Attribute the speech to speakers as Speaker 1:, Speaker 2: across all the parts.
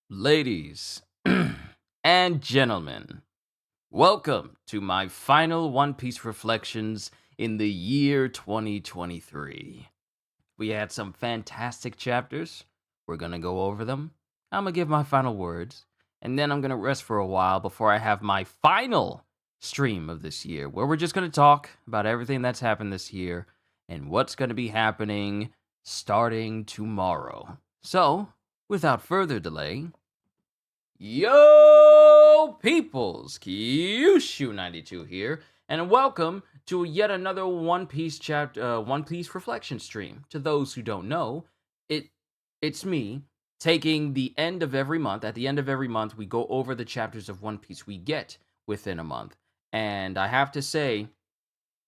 Speaker 1: Ladies and gentlemen, welcome to my final One Piece reflections in the year 2023. We had some fantastic chapters. We're going to go over them. I'm going to give my final words, and then I'm going to rest for a while before I have my final stream of this year, where we're just going to talk about everything that's happened this year and what's going to be happening starting tomorrow. So, without further delay, yo, peoples, Kyushu 92 here, and welcome to yet another One Piece chapter, One Piece reflection stream. To those who don't know, it's me taking the end of every month. At the end of every month, we go over the chapters of One Piece we get within a month, and I have to say,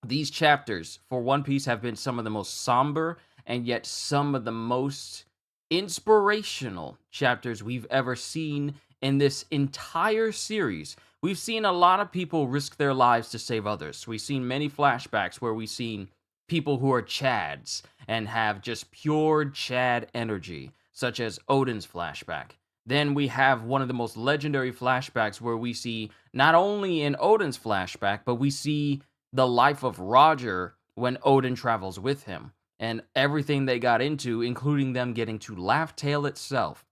Speaker 1: these chapters for One Piece have been some of the most somber and yet some of the most inspirational chapters we've ever seen in this entire series. We've seen a lot of people risk their lives to save others. We've seen many flashbacks where we've seen people who are Chads and have just pure Chad energy, such as Odin's flashback. Then we have one of the most legendary flashbacks where we see not only in Odin's flashback, but we see the life of Roger when Odin travels with him and everything they got into, including them getting to Laugh Tale itself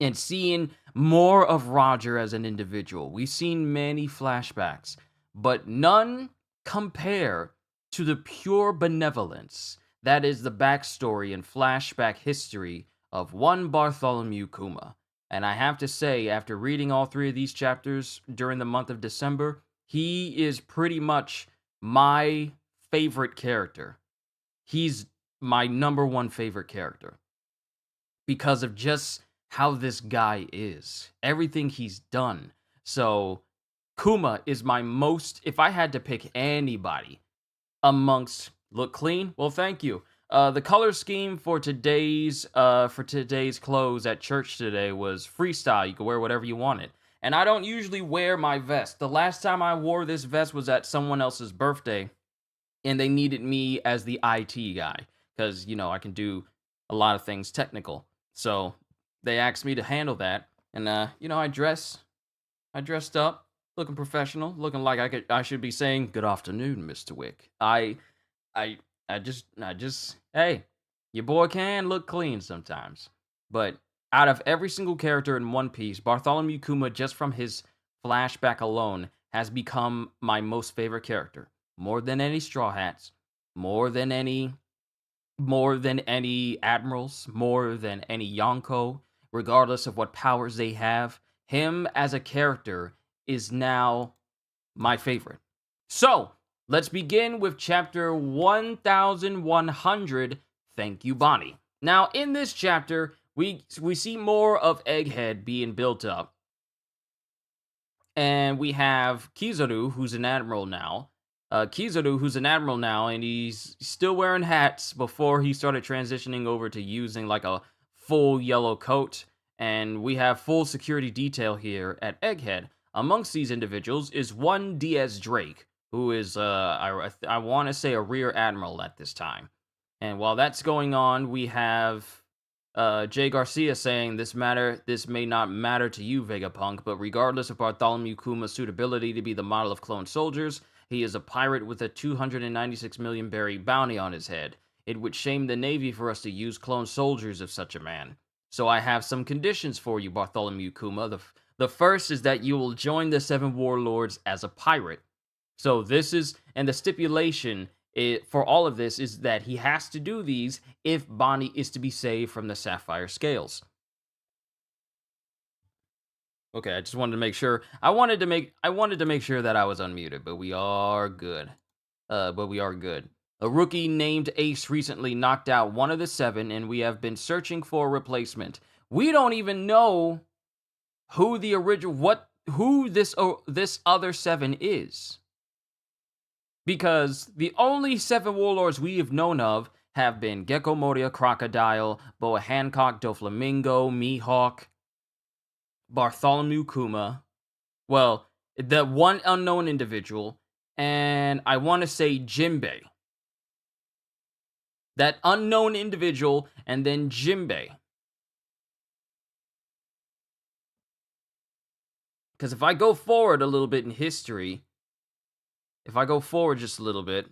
Speaker 1: and seeing more of Roger as an individual. We've seen many flashbacks, but none compare to the pure benevolence that is the backstory and flashback history of one Bartholomew Kuma. And I have to say, after reading all three of these chapters during the month of December, he is pretty much my favorite character. He's my number one favorite character because of just how this guy is, everything he's done. So, Kuma is my most, if I had to pick anybody amongst look clean, well, thank you. The color scheme for today's clothes at church today was freestyle. You can wear whatever you wanted. And I don't usually wear my vest. The last time I wore this vest was at someone else's birthday, and they needed me as the IT guy because, I can do a lot of things technical. So they asked me to handle that, and I dressed up, looking professional, looking like I should be saying good afternoon, Mr. Wick. I I just hey, your boy can look clean sometimes. But out of every single character in One Piece, Bartholomew Kuma, just from his flashback alone, has become my most favorite character. More than any Straw Hats, more than any admirals, more than any Yonko, regardless of what powers they have. Him as a character is now my favorite. So, let's begin with chapter 1100. Thank you, Bonnie. Now, in this chapter, we see more of Egghead being built up. And we have Kizaru, who's an admiral now. And he's still wearing hats before he started transitioning over to using like a full yellow coat. And we have full security detail here at Egghead. Amongst these individuals is one Diaz Drake, who is, I want to say, a rear admiral at this time. And while that's going on, we have Jay Garcia saying this may not matter to you, Vegapunk, but regardless of Bartholomew Kuma's suitability to be the model of clone soldiers, he is a pirate with a 296 million berry bounty on his head. It would shame the Navy for us to use clone soldiers of such a man. So I have some conditions for you, Bartholomew Kuma. The first is that you will join the Seven Warlords as a pirate. So this is, and the stipulation for all of this is that he has to do these if Bonnie is to be saved from the Sapphire Scales. Okay, I just wanted to make sure. I wanted to make sure that I was unmuted, but we are good. A rookie named Ace recently knocked out one of the seven, and we have been searching for a replacement. We don't even know who the original who this other seven is. Because the only seven warlords we have known of have been Gecko Moria, Crocodile, Boa Hancock, Doflamingo, Mihawk, Bartholomew Kuma, well, the one unknown individual, and I want to say Jinbei. That unknown individual, and then Jinbei. Because if I go forward a little bit in history, if I go forward just a little bit,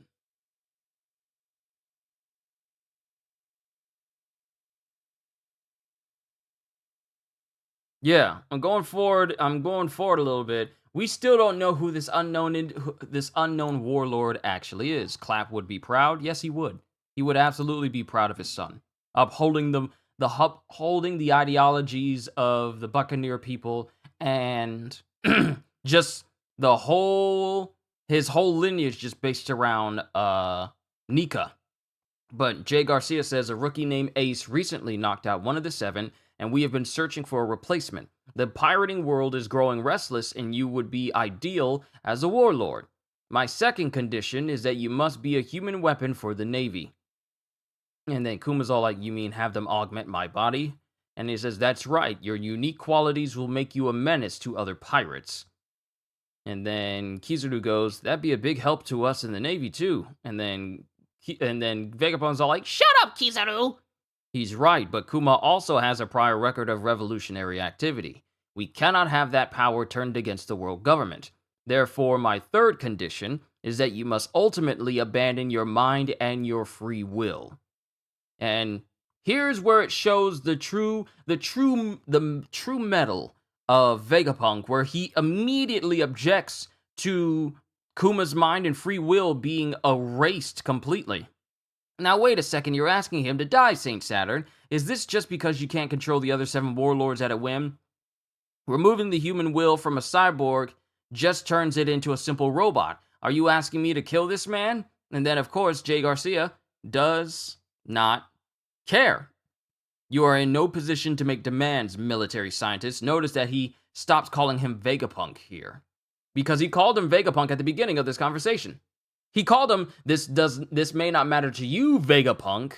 Speaker 1: yeah, I'm going forward. I'm going forward a little bit. We still don't know who this unknown warlord actually is. Clapp would be proud. Yes, he would. He would absolutely be proud of his son, upholding holding the ideologies of the Buccaneer people, and just the whole his whole lineage just based around Nika. But Jay Garcia says a rookie named Ace recently knocked out one of the seven, and we have been searching for a replacement. The pirating world is growing restless, and you would be ideal as a warlord. My second condition is that you must be a human weapon for the Navy. And then Kuma's all like, you mean have them augment my body? And he says, that's right. Your unique qualities will make you a menace to other pirates. And then Kizaru goes, that'd be a big help to us in the Navy, too. And then Vegapunk's all like, shut up, Kizaru! He's right, but Kuma also has a prior record of revolutionary activity. We cannot have that power turned against the world government. Therefore, my third condition is that you must ultimately abandon your mind and your free will. And here's where it shows the true metal of Vegapunk, where he immediately objects to Kuma's mind and free will being erased completely. Now, wait a second, you're asking him to die, Saint Saturn. Is this just because you can't control the other seven warlords at a whim? Removing the human will from a cyborg just turns it into a simple robot. Are you asking me to kill this man? And then, of course, Jay Garcia does not care. You are in no position to make demands, military scientist. Notice that he stops calling him Vegapunk here, because he called him Vegapunk at the beginning of this conversation. He called him, this may not matter to you, Vegapunk.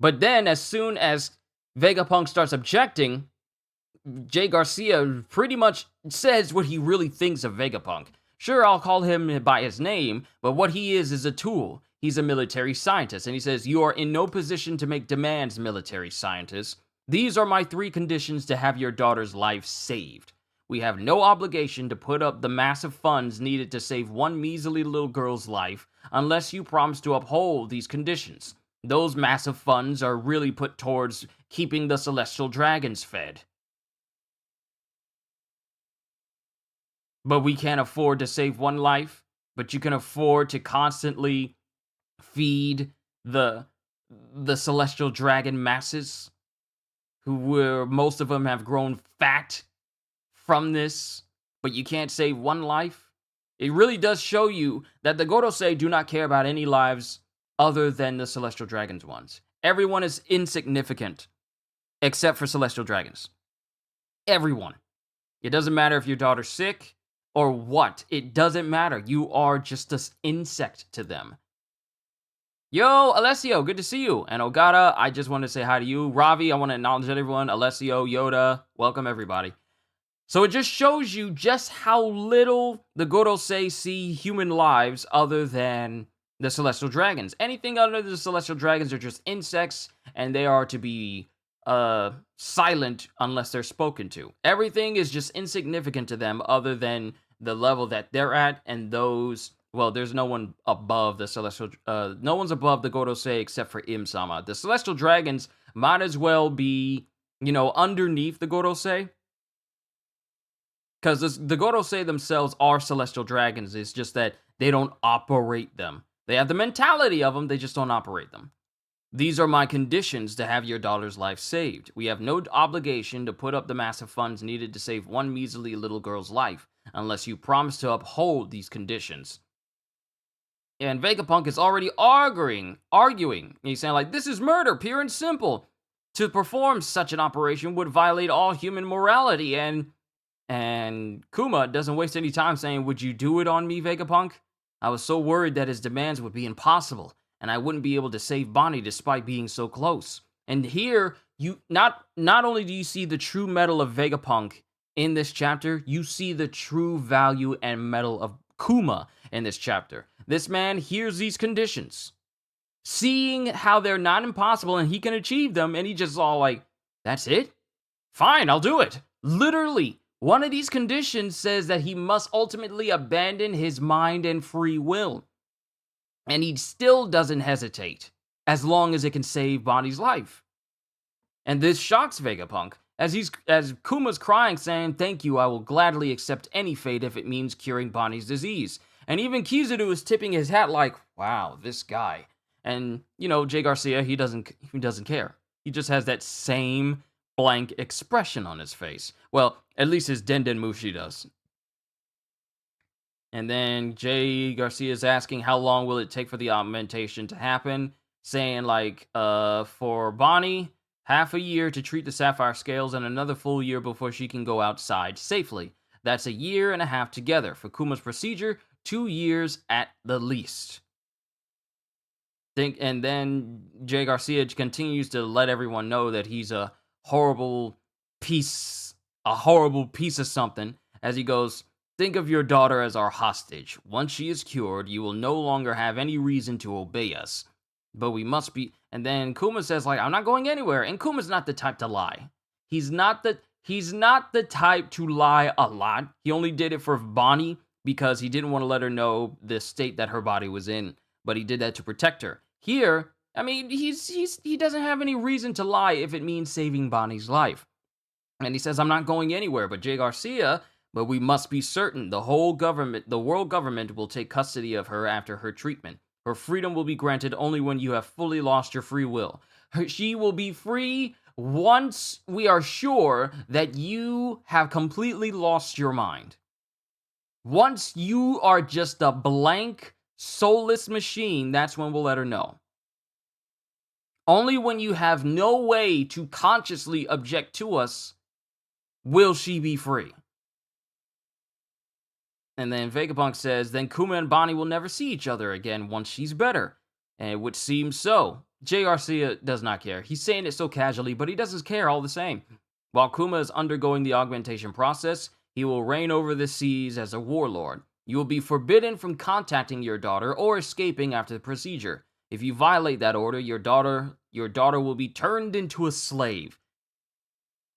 Speaker 1: But then, as soon as Vegapunk starts objecting, Jay Garcia pretty much says what he really thinks of Vegapunk. Sure, I'll call him by his name, but what he is a tool. He's a military scientist, and he says, you are in no position to make demands, military scientist. These are my three conditions to have your daughter's life saved. We have no obligation to put up the massive funds needed to save one measly little girl's life unless you promise to uphold these conditions. Those massive funds are really put towards keeping the celestial dragons fed. But we can't afford to save one life, but you can afford to constantly feed the celestial dragon masses, most of them have grown fat from this, but you can't save one life. It really does show you that the Gorosei do not care about any lives other than the celestial dragons ones. Everyone is insignificant except for celestial dragons. Everyone. It doesn't matter if your daughter's sick or what. It doesn't matter. You are just an insect to them. Yo, Alessio, good to see you. And Ogata, I just want to say hi to you. Ravi, I want to acknowledge everyone. Alessio, Yoda, welcome everybody. So it just shows you just how little the Gorosei see human lives other than the celestial dragons. Anything other than the celestial dragons are just insects, and they are to be silent unless they're spoken to. Everything is just insignificant to them other than the level that they're at, and those... Well, there's no one above the celestial... no one's above the Gorosei except for Im-sama. The celestial dragons might as well be, underneath the Gorosei. Because the Gorosei themselves are celestial dragons. It's just that they don't operate them. They have the mentality of them, they just don't operate them. These are my conditions to have your daughter's life saved. We have no obligation to put up the massive funds needed to save one measly little girl's life, unless you promise to uphold these conditions. And Vegapunk is already arguing. He's saying, like, this is murder, pure and simple. To perform such an operation would violate all human morality, and Kuma doesn't waste any time saying, would you do it on me, Vegapunk? I was so worried that his demands would be impossible, and I wouldn't be able to save Bonnie despite being so close. And here, you not only do you see the true metal of Vegapunk in this chapter, you see the true value and metal of Kuma in this chapter. This man hears these conditions, seeing how they're not impossible and he can achieve them, and he just all like, that's it? Fine, I'll do it. Literally One of these conditions says that he must ultimately abandon his mind and free will. And he still doesn't hesitate, as long as it can save Bonnie's life. And this shocks Vegapunk, as Kuma's crying, saying, "Thank you, I will gladly accept any fate if it means curing Bonnie's disease." And even Kizaru is tipping his hat like, "Wow, this guy." And Jay Garcia, he doesn't care. He just has that same blank expression on his face. Well, at least his Denden Mushi does. And then Jay Garcia is asking how long will it take for the augmentation to happen, saying like, for Bonnie, half a year to treat the sapphire scales and another full year before she can go outside safely. That's a year and a half together. For Kuma's procedure, 2 years at the least. And then Jay Garcia continues to let everyone know that he's a horrible piece of something, as he goes, "Think of your daughter as our hostage. Once she is cured, you will no longer have any reason to obey us. But we must be..." And then Kuma says, like, "I'm not going anywhere." And Kuma's not the type to lie. He's not the type to lie a lot. He only did it for Bonnie because he didn't want to let her know the state that her body was in. But he did that to protect her. Here, I mean, he doesn't have any reason to lie if it means saving Bonnie's life. And he says, "I'm not going anywhere." But Jay Garcia, "But we must be certain the world government will take custody of her after her treatment. Her freedom will be granted only when you have fully lost your free will. She will be free once we are sure that you have completely lost your mind. Once you are just a blank, soulless machine, that's when we'll let her know. Only when you have no way to consciously object to us will she be free." And then Vegapunk says, "Then Kuma and Bonnie will never see each other again once she's better." And it would seem so. Jay Garcia does not care. He's saying it so casually, but he doesn't care all the same. While Kuma is undergoing the augmentation process, he will reign over the seas as a warlord. You will be forbidden from contacting your daughter or escaping after the procedure. If you violate that order, your daughter will be turned into a slave.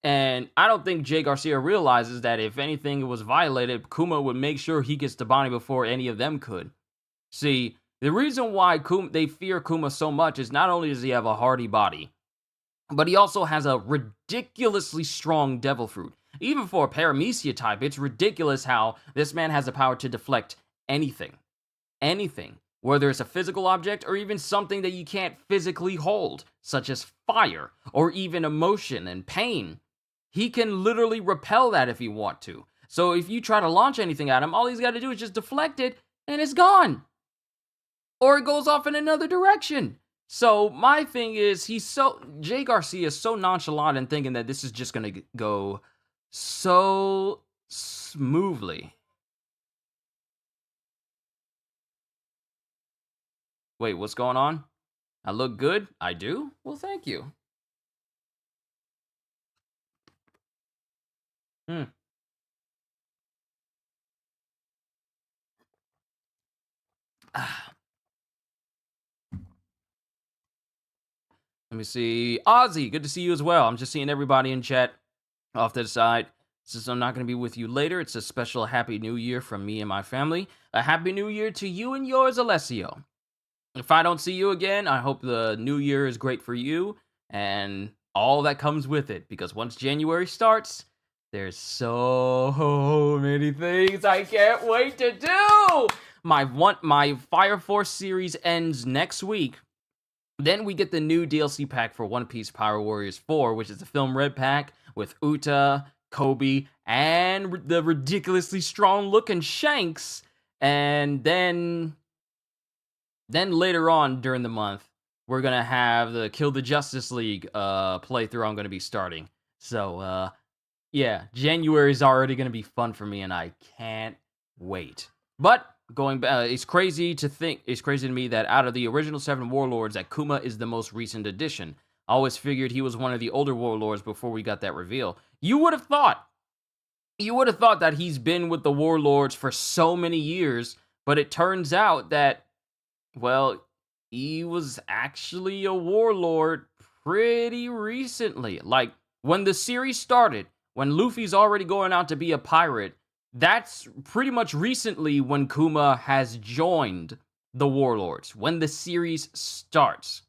Speaker 1: And I don't think Jay Garcia realizes that if anything was violated, Kuma would make sure he gets to Bonnie before any of them could. See, the reason why they fear Kuma so much is not only does he have a hardy body, but he also has a ridiculously strong devil fruit. Even for a Paramecia type, it's ridiculous how this man has the power to deflect anything. Anything. Whether it's a physical object or even something that you can't physically hold, such as fire or even emotion and pain. He can literally repel that if he want to. So if you try to launch anything at him, all he's got to do is just deflect it and it's gone. Or it goes off in another direction. So my thing is, Jay Garcia is so nonchalant in thinking that this is just going to go so smoothly. Wait, what's going on? I look good? I do? Well, thank you. Hmm. Let me see. Ozzy, good to see you as well. I'm just seeing everybody in chat off to the side. Since I'm not going to be with you later, it's a special Happy New Year from me and my family. A Happy New Year to you and yours, Alessio. If I don't see you again, I hope the new year is great for you and all that comes with it. Because once January starts, there's so many things I can't wait to do. My Fire Force series ends next week. Then we get the new DLC pack for One Piece Power Warriors 4, which is the Film Red pack with Uta, Kobe, and the ridiculously strong-looking Shanks. And then later on during the month, we're going to have the Kill the Justice League playthrough I'm going to be starting. So, yeah, January is already going to be fun for me, and I can't wait. But going back, it's crazy to me that out of the original 7 warlords, that Kuma is the most recent addition. I always figured he was one of the older warlords before we got that reveal. You would have thought that he's been with the warlords for so many years, but it turns out that, well, he was actually a warlord pretty recently. Like, when the series started, when Luffy's already going out to be a pirate, that's pretty much recently when Kuma has joined the Warlords, when the series starts.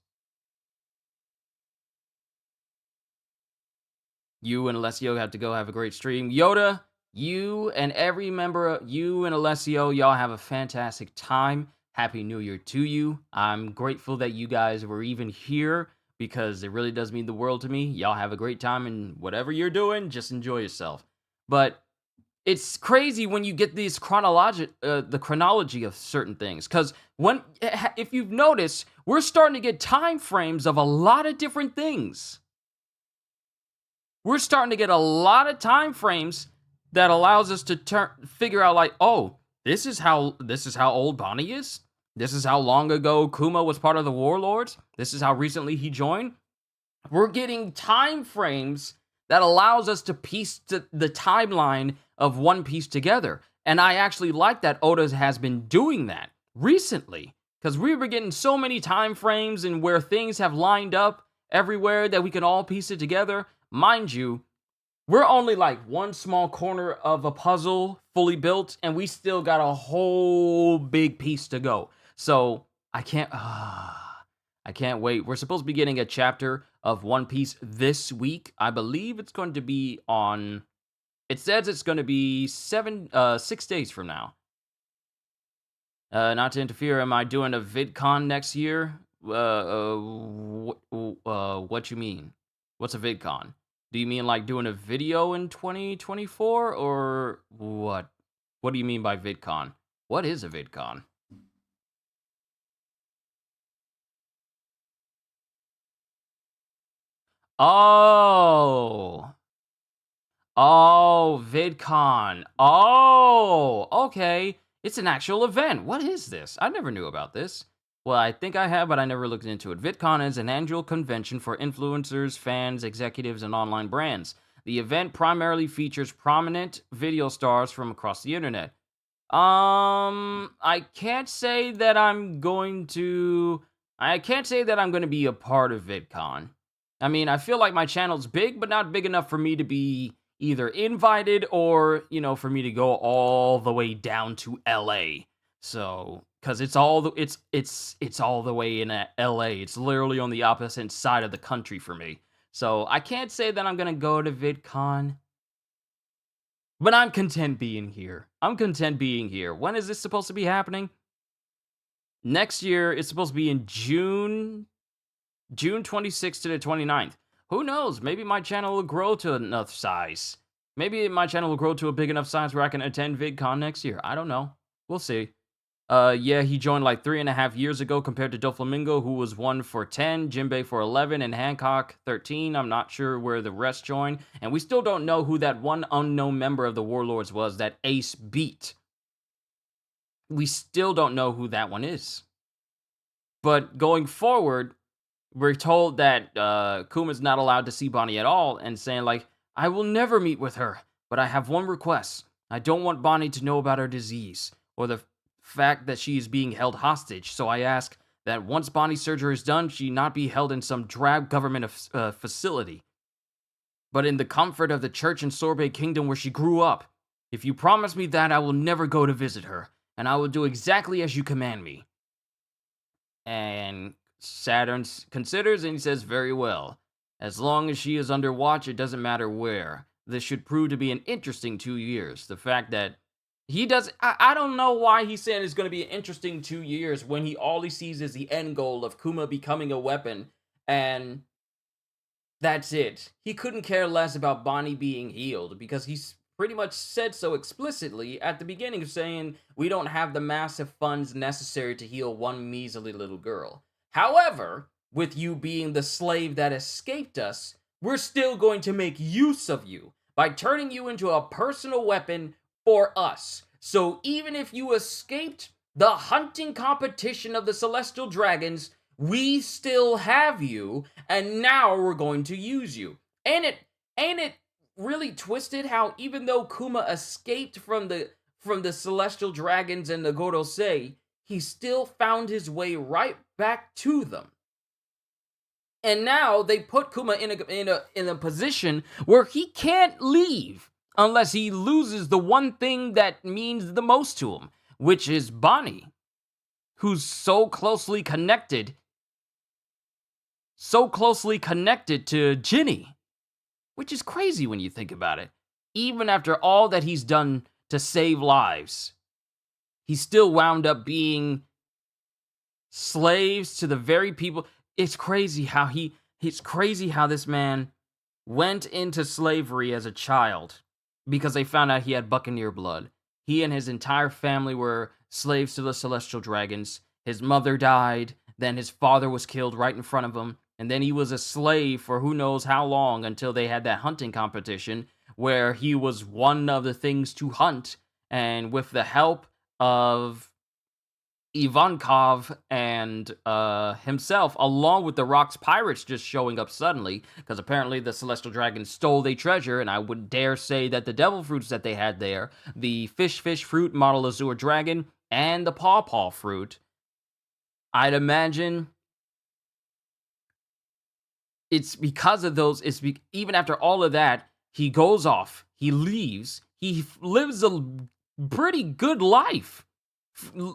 Speaker 1: You and Alessio have to go have a great stream. Yoda, you and every member, you and Alessio, y'all have a fantastic time. Happy New Year to you. I'm grateful that you guys were even here because it really does mean the world to me. Y'all have a great time, and whatever you're doing, just enjoy yourself. But it's crazy when you get these the chronology of certain things, because if you've noticed, we're starting to get time frames of a lot of different things. We're starting to get a lot of time frames that allows us to figure out, like, oh, this is how old Bonnie is. This is how long ago Kuma was part of the Warlords. This is how recently he joined. We're getting time frames that allows us to piece the timeline of One Piece together. And I actually like that Oda has been doing that recently, because we were getting so many time frames and where things have lined up everywhere that we can all piece it together. Mind you, we're only like one small corner of a puzzle fully built, and we still got a whole big piece to go. So I can't wait. We're supposed to be getting a chapter of One Piece this week. I believe it's going to be on. It says it's going to be 6 days from now. Not to interfere, am I doing a VidCon next year? What you mean? What's a VidCon? Do you mean like doing a video in 2024, or what? What do you mean by VidCon? What is a VidCon? Oh, VidCon. Oh, okay. It's an actual event. What is this? I never knew about this. Well, I think I have, but I never looked into it. VidCon is an annual convention for influencers, fans, executives, and online brands. The event primarily features prominent video stars from across the internet. I can't say that I'm going to be a part of VidCon. I mean, I feel like my channel's big, but not big enough for me to be either invited or, for me to go all the way down to LA. So, cuz it's all the way in LA. It's literally on the opposite side of the country for me. So, I can't say that I'm going to go to VidCon. But I'm content being here. When is this supposed to be happening? Next year, it's supposed to be in June 26th to the 29th. Who knows? Maybe my channel will grow to enough size. Maybe my channel will grow to a big enough size where I can attend VidCon next year. I don't know. We'll see. Yeah, he joined like 3.5 years ago compared to Doflamingo, who was 1 for 10, Jinbei for 11, and Hancock 13. I'm not sure where the rest joined. And we still don't know who that one unknown member of the Warlords was that Ace beat. We still don't know who that one is. But going forward, we're told that Kuma's not allowed to see Bonnie at all, and saying, like, I will never meet with her, but I have one request. I don't want Bonnie to know about her disease, or the fact that she is being held hostage, so I ask that once Bonnie's surgery is done, she not be held in some drab government facility, but in the comfort of the church in Sorbet Kingdom where she grew up. If you promise me that, I will never go to visit her, and I will do exactly as you command me. And Saturn considers, and he says, very well. As long as she is under watch, it doesn't matter where. This should prove to be an interesting 2 years. The fact that he does, I don't know why he's saying it's going to be an interesting 2 years when all he sees is the end goal of Kuma becoming a weapon, and that's it. He couldn't care less about Bonnie being healed, because he's pretty much said so explicitly at the beginning, saying we don't have the massive funds necessary to heal one measly little girl. However, with you being the slave that escaped us, we're still going to make use of you by turning you into a personal weapon for us. So even if you escaped the hunting competition of the celestial dragons, we still have you, and now we're going to use you. Ain't it really twisted how even though Kuma escaped from the celestial dragons and the Gorosei, he still found his way right back to them. And now they put Kuma in a position where he can't leave unless he loses the one thing that means the most to him, which is Bonnie, who's so closely connected to Ginny, which is crazy when you think about it. Even after all that he's done to save lives, he still wound up being slaves to the very people. It's crazy how this man went into slavery as a child because they found out he had Buccaneer blood. He and his entire family were slaves to the Celestial Dragons. His mother died, then his father was killed right in front of him, and then he was a slave for who knows how long until they had that hunting competition where he was one of the things to hunt, and with the help of Ivankov and himself, along with the Rock's pirates just showing up suddenly, because apparently the Celestial Dragon stole their treasure, and I would dare say that the devil fruits that they had there, the fish fruit, model Azure Dragon, and the paw fruit, I'd imagine it's because of those. Even after all of that, he goes off, he leaves, he lives a pretty good life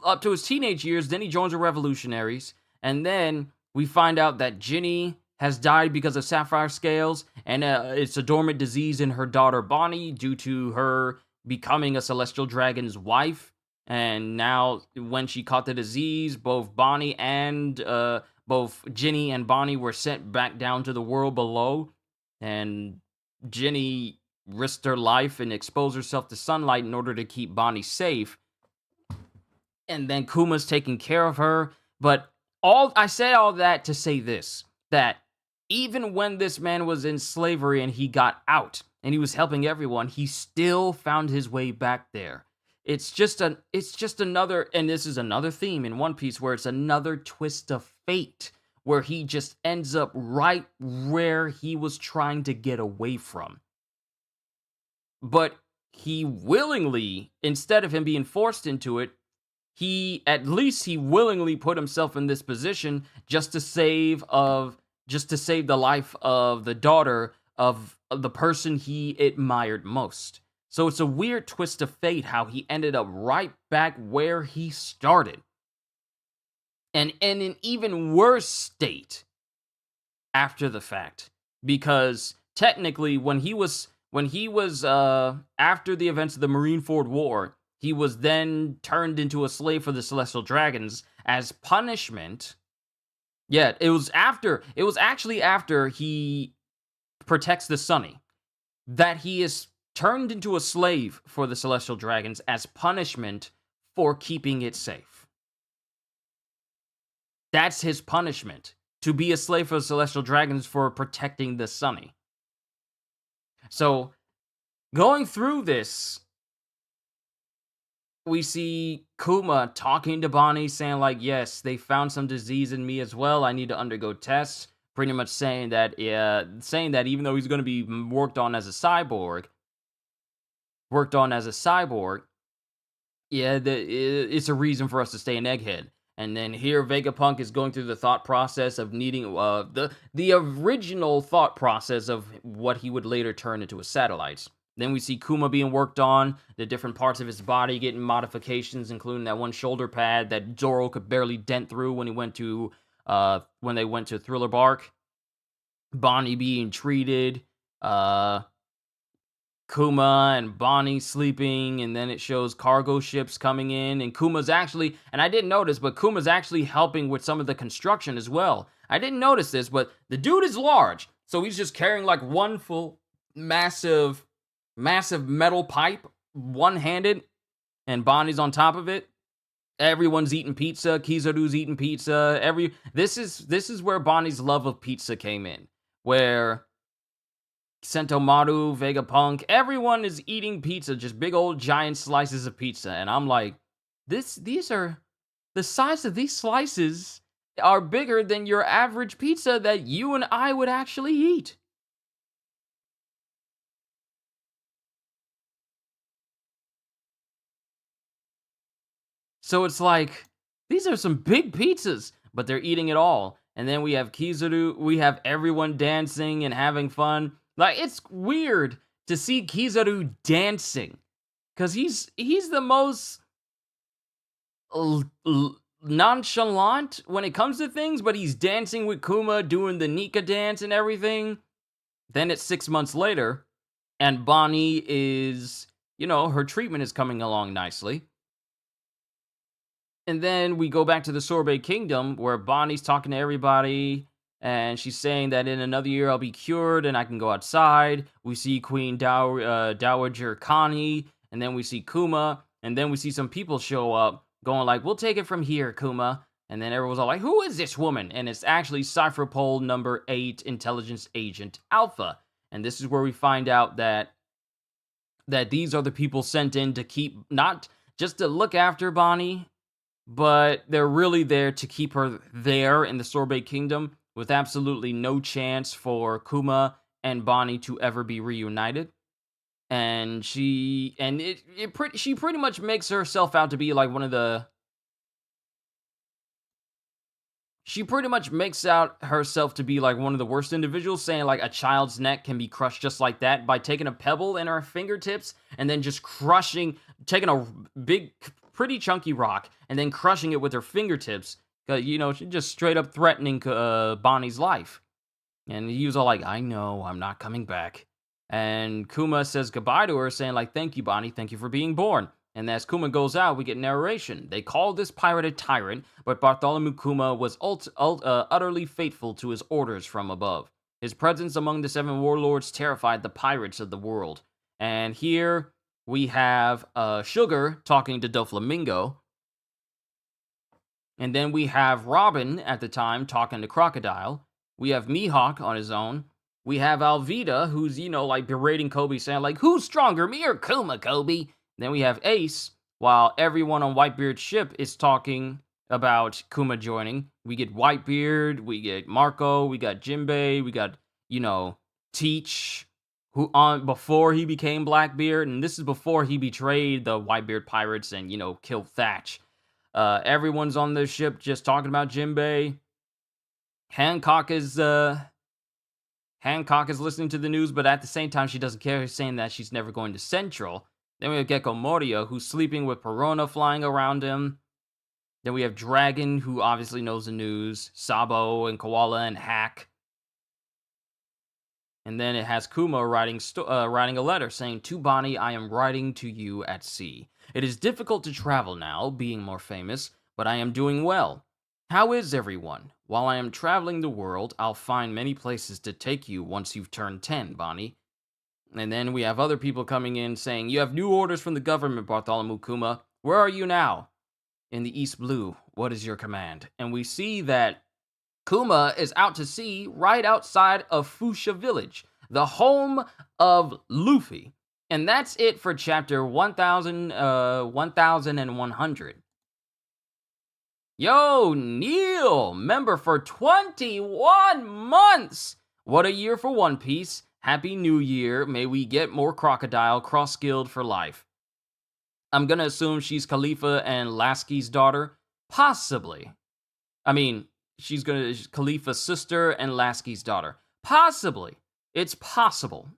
Speaker 1: up to his teenage years. Then he joins the revolutionaries, and then we find out that Ginny has died because of sapphire scales, and it's a dormant disease in her daughter Bonnie due to her becoming a celestial dragon's wife. And now when she caught the disease, both Ginny and Bonnie were sent back down to the world below, and Ginny risked her life and exposed herself to sunlight in order to keep Bonnie safe. And then Kuma's taking care of her. But I say all that to say this, that even when this man was in slavery and he got out and he was helping everyone, he still found his way back there. It's just another, and this is another theme in One Piece where it's another twist of fate, where he just ends up right where he was trying to get away from. But he willingly, instead of him being forced into it, he willingly put himself in this position just to save the life of the daughter of the person he admired most. So it's a weird twist of fate how he ended up right back where he started, and in an even worse state after the fact, because technically when he was after the events of the Marineford War, he was then turned into a slave for the Celestial Dragons as punishment. Yeah, it was actually after he protects the Sunny that he is turned into a slave for the Celestial Dragons as punishment for keeping it safe. That's his punishment, to be a slave for the Celestial Dragons for protecting the Sunny. So, going through this, we see Kuma talking to Bonnie, saying like, yes, they found some disease in me as well. I need to undergo tests. Pretty much saying that even though he's going to be worked on as a cyborg, it's a reason for us to stay in Egghead. And then here, Vegapunk is going through the thought process of needing the original thought process of what he would later turn into a satellite. Then we see Kuma being worked on, the different parts of his body getting modifications, including that one shoulder pad that Zoro could barely dent through when they went to Thriller Bark. Bonnie being treated, Kuma and Bonnie sleeping, and then it shows cargo ships coming in, and Kuma's actually, and I didn't notice, but Kuma's actually helping with some of the construction as well. I didn't notice this, but the dude is large, so he's just carrying like one full massive metal pipe, one-handed, and Bonnie's on top of it. Everyone's eating pizza. Kizaru's eating pizza. This is where Bonnie's love of pizza came in, where Sentomaru, Vegapunk, everyone is eating pizza, just big old giant slices of pizza, and I'm like, these are the size of these slices are bigger than your average pizza that you and I would actually eat. So it's like, these are some big pizzas, but they're eating it all. And then we have Kizaru. We have everyone dancing and having fun. Like, it's weird to see Kizaru dancing because he's the most nonchalant when it comes to things, but he's dancing with Kuma, doing the Nika dance and everything. Then it's 6 months later, and Bonnie is, her treatment is coming along nicely. And then we go back to the Sorbet Kingdom where Bonnie's talking to everybody and she's saying that in another year I'll be cured and I can go outside. We see Queen Dowager Connie, and then we see Kuma, and then we see some people show up going like, "We'll take it from here, Kuma." And then everyone's all like, "Who is this woman?" And it's actually Cypher Pole number 8 Intelligence Agent Alpha. And this is where we find out that these are the people sent in to keep, not just to look after Bonnie, but they're really there to keep her there in the Sorbet Kingdom with absolutely no chance for Kuma and Bonnie to ever be reunited. And she pretty much makes herself out to be like one of the she pretty much makes out herself to be like one of the worst individuals, saying like a child's neck can be crushed just like that by taking a pebble in her fingertips and then just taking a big, pretty chunky rock and then crushing it with her fingertips. She's just straight up threatening Bonnie's life. And he was all like, "I know, I'm not coming back." And Kuma says goodbye to her, saying like, "Thank you, Bonnie, thank you for being born." And as Kuma goes out, we get narration. They call this pirate a tyrant, but Bartholomew Kuma was utterly faithful to his orders from above. His presence among the 7 warlords terrified the pirates of the world. And here we have Sugar talking to Doflamingo. And then we have Robin at the time talking to Crocodile. We have Mihawk on his own. We have Alvida, who's, like berating Kobe, saying like, "Who's stronger, me or Kuma, Kobe?" Then we have Ace, while everyone on Whitebeard's ship is talking about Kuma joining. We get Whitebeard, we get Marco, we got Jinbei, we got, Teach, who before he became Blackbeard, and this is before he betrayed the Whitebeard pirates and, killed Thatch. Everyone's on the ship just talking about Jinbei. Hancock is listening to the news, but at the same time, she doesn't care, saying that she's never going to Central. Then we have Gecko Moria, who's sleeping with Perona flying around him. Then we have Dragon, who obviously knows the news. Sabo and Koala and Hack. And then it has Kuma writing a letter saying, "To Bonnie, I am writing to you at sea. It is difficult to travel now, being more famous, but I am doing well. How is everyone? While I am traveling the world, I'll find many places to take you once you've turned 10, Bonnie." And then we have other people coming in saying, "You have new orders from the government, Bartholomew Kuma. Where are you now?" "In the East Blue. What is your command?" And we see that Kuma is out to sea right outside of Fuchsia Village, the home of Luffy. And that's it for chapter 1100. Yo, Neil, member for 21 months. What a year for One Piece. Happy New Year. May we get more Crocodile cross-skilled for life. I'm going to assume she's Khalifa and Lasky's daughter. Possibly. I mean, she's Khalifa's sister and Lasky's daughter. Possibly. It's possible.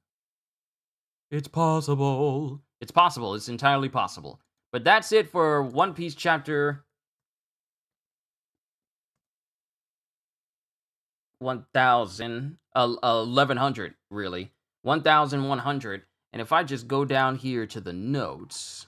Speaker 1: It's possible. It's possible. It's entirely possible. But that's it for One Piece chapter 1100, really. 1100. And if I just go down here to the notes.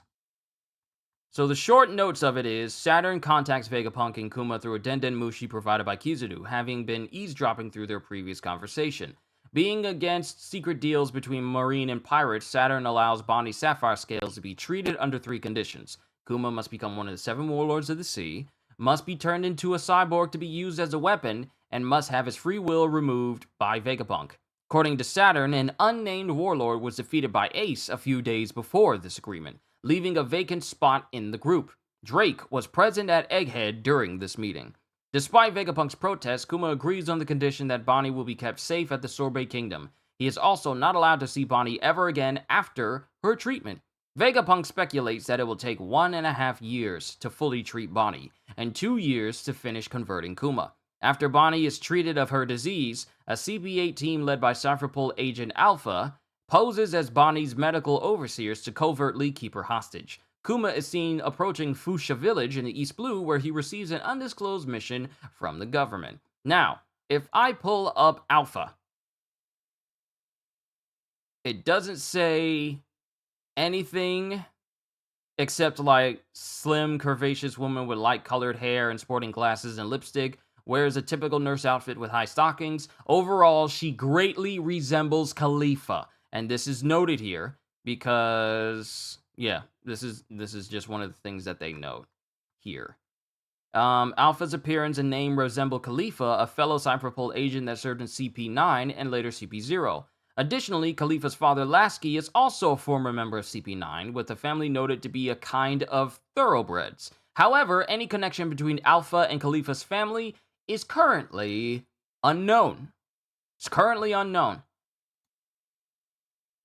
Speaker 1: So the short notes of it is, Saturn contacts Vegapunk and Kuma through a Denden Mushi provided by Kizaru, having been eavesdropping through their previous conversation. Being against secret deals between Marine and pirates, Saturn allows Bonnie Sapphire Scales to be treated under 3 conditions. Kuma must become one of the 7 warlords of the sea, must be turned into a cyborg to be used as a weapon, and must have his free will removed by Vegapunk. According to Saturn, an unnamed warlord was defeated by Ace a few days before this agreement, leaving a vacant spot in the group. Drake was present at Egghead during this meeting. Despite Vegapunk's protest, Kuma agrees on the condition that Bonnie will be kept safe at the Sorbet Kingdom. He is also not allowed to see Bonnie ever again after her treatment. Vegapunk speculates that it will take 1.5 years to fully treat Bonnie, and 2 years to finish converting Kuma. After Bonnie is treated of her disease, a CP8 team led by Cypherpol Agent Alpha poses as Bonnie's medical overseers to covertly keep her hostage. Kuma is seen approaching Fuchsia Village in the East Blue, where he receives an undisclosed mission from the government. Now, if I pull up Alpha, it doesn't say anything except like slim, curvaceous woman with light colored hair and sporting glasses and lipstick, wears a typical nurse outfit with high stockings. Overall, she greatly resembles Khalifa. And this is noted here because, yeah, this is just one of the things that they note here. Alpha's appearance and name resemble Khalifa, a fellow Cypherpol agent that served in CP9 and later CP0. Additionally, Khalifa's father Lasky is also a former member of CP9, with the family noted to be a kind of thoroughbreds. However, any connection between Alpha and Khalifa's family is currently unknown. It's currently unknown.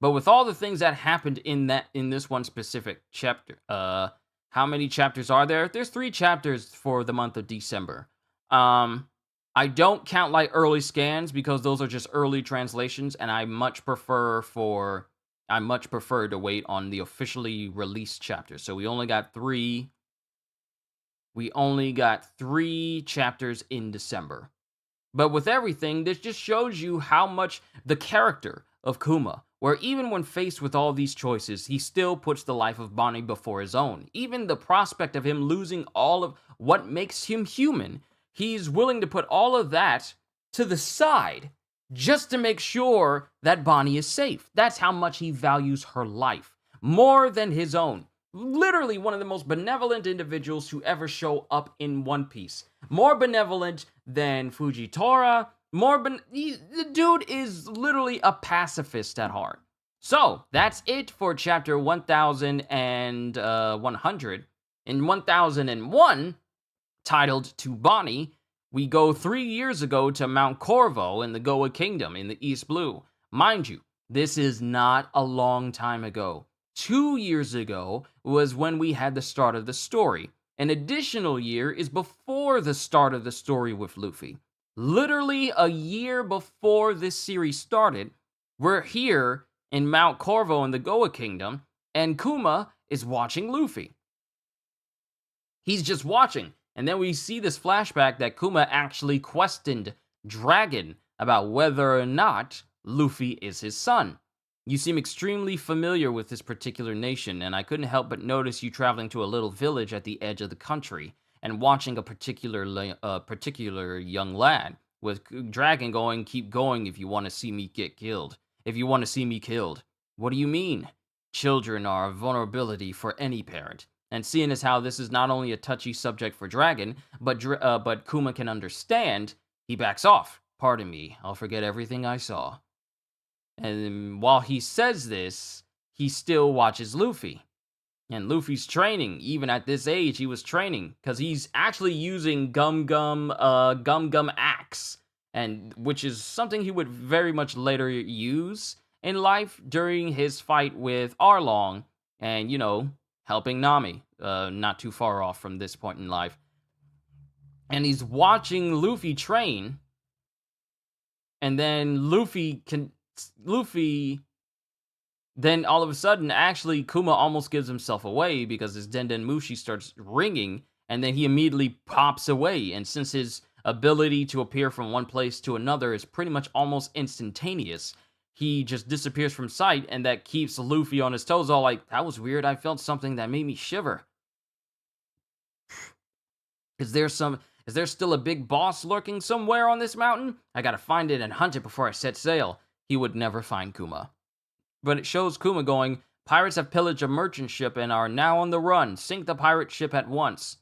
Speaker 1: But with all the things that happened in this one specific chapter, how many chapters are there? There's 3 chapters for the month of December. I don't count like early scans because those are just early translations, and I much prefer to wait on the officially released chapters. So we only got 3 chapters in December. But with everything, this just shows you how much the character of Kuma, where even when faced with all these choices, he still puts the life of Bonnie before his own. Even the prospect of him losing all of what makes him human, he's willing to put all of that to the side just to make sure that Bonnie is safe. That's how much he values her life, more than his own. Literally one of the most benevolent individuals to ever show up in One Piece. More benevolent than Fujitora. The dude is literally a pacifist at heart. So, that's it for chapter 1100. In 1001, titled To Bonnie, we go 3 years ago to Mount Corvo in the Goa Kingdom in the East Blue. Mind you, this is not a long time ago. 2 years ago was when we had the start of the story. An additional year is before the start of the story with Luffy. Literally a year before this series started, we're here in Mount Corvo in the Goa Kingdom, and Kuma is watching Luffy. He's just watching, and then we see this flashback that Kuma actually questioned Dragon about whether or not Luffy is his son. You seem extremely familiar with this particular nation, and I couldn't help but notice you traveling to a little village at the edge of the country and watching a particular young lad with Dragon going, "Keep going if you want to see me get killed. If you want to see me killed." What do you mean? Children are a vulnerability for any parent. And seeing as how this is not only a touchy subject for Dragon, but Kuma can understand, he backs off. "Pardon me, I'll forget everything I saw." And while he says this, he still watches Luffy. And Luffy's training. Even at this age, he was training. Because he's actually using Gum Gum Axe. And which is something he would very much later use in life during his fight with Arlong. And, helping Nami. Not too far off from this point in life. And he's watching Luffy train. And then then all of a sudden, actually, Kuma almost gives himself away because his Denden Mushi starts ringing, and then he immediately pops away. And since his ability to appear from one place to another is pretty much almost instantaneous, he just disappears from sight, and that keeps Luffy on his toes, all like, "That was weird, I felt something that made me shiver. Is there still a big boss lurking somewhere on this mountain? I gotta find it and hunt it before I set sail." He would never find Kuma. But it shows Kuma going, "Pirates have pillaged a merchant ship and are now on the run. Sink the pirate ship at once."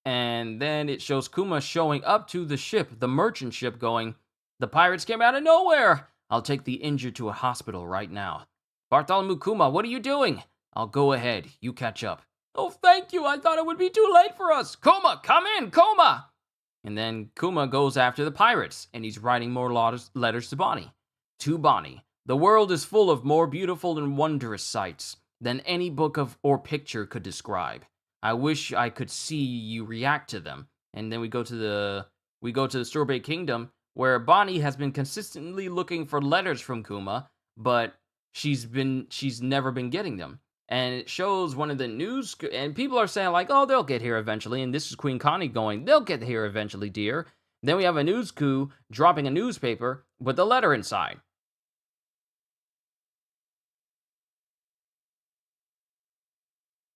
Speaker 1: And then it shows Kuma showing up to the ship, the merchant ship, going, "The pirates came out of nowhere. I'll take the injured to a hospital right now." "Bartholomew Kuma, what are you doing?" "I'll go ahead. You catch up." "Oh, thank you. I thought it would be too late for us." "Kuma, come in, Kuma!" And then Kuma goes after the pirates, and he's writing more letters to Bonnie. To Bonnie, "The world is full of more beautiful and wondrous sights than any book or picture could describe. I wish I could see you react to them. And then we go to the Sorbet Kingdom, where Bonnie has been consistently looking for letters from Kuma, but she's never been getting them. And it shows one of the news, and people are saying like, "Oh, they'll get here eventually." And this is Queen Connie going, "They'll get here eventually, dear." Then we have a news coup dropping a newspaper with a letter inside.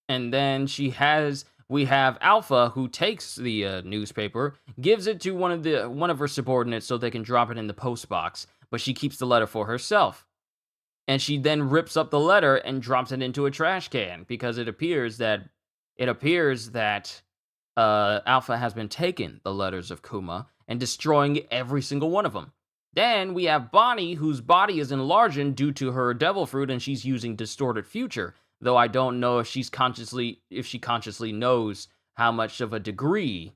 Speaker 1: And then we have Alpha, who takes the newspaper, gives it to one of her subordinates so they can drop it in the post box, but she keeps the letter for herself. And she then rips up the letter and drops it into a trash can, because it appears that Alpha has been taking the letters of Kuma and destroying every single one of them. Then we have Bonnie, whose body is enlarging due to her devil fruit, and she's using distorted future. Though I don't know if she consciously knows how much of a degree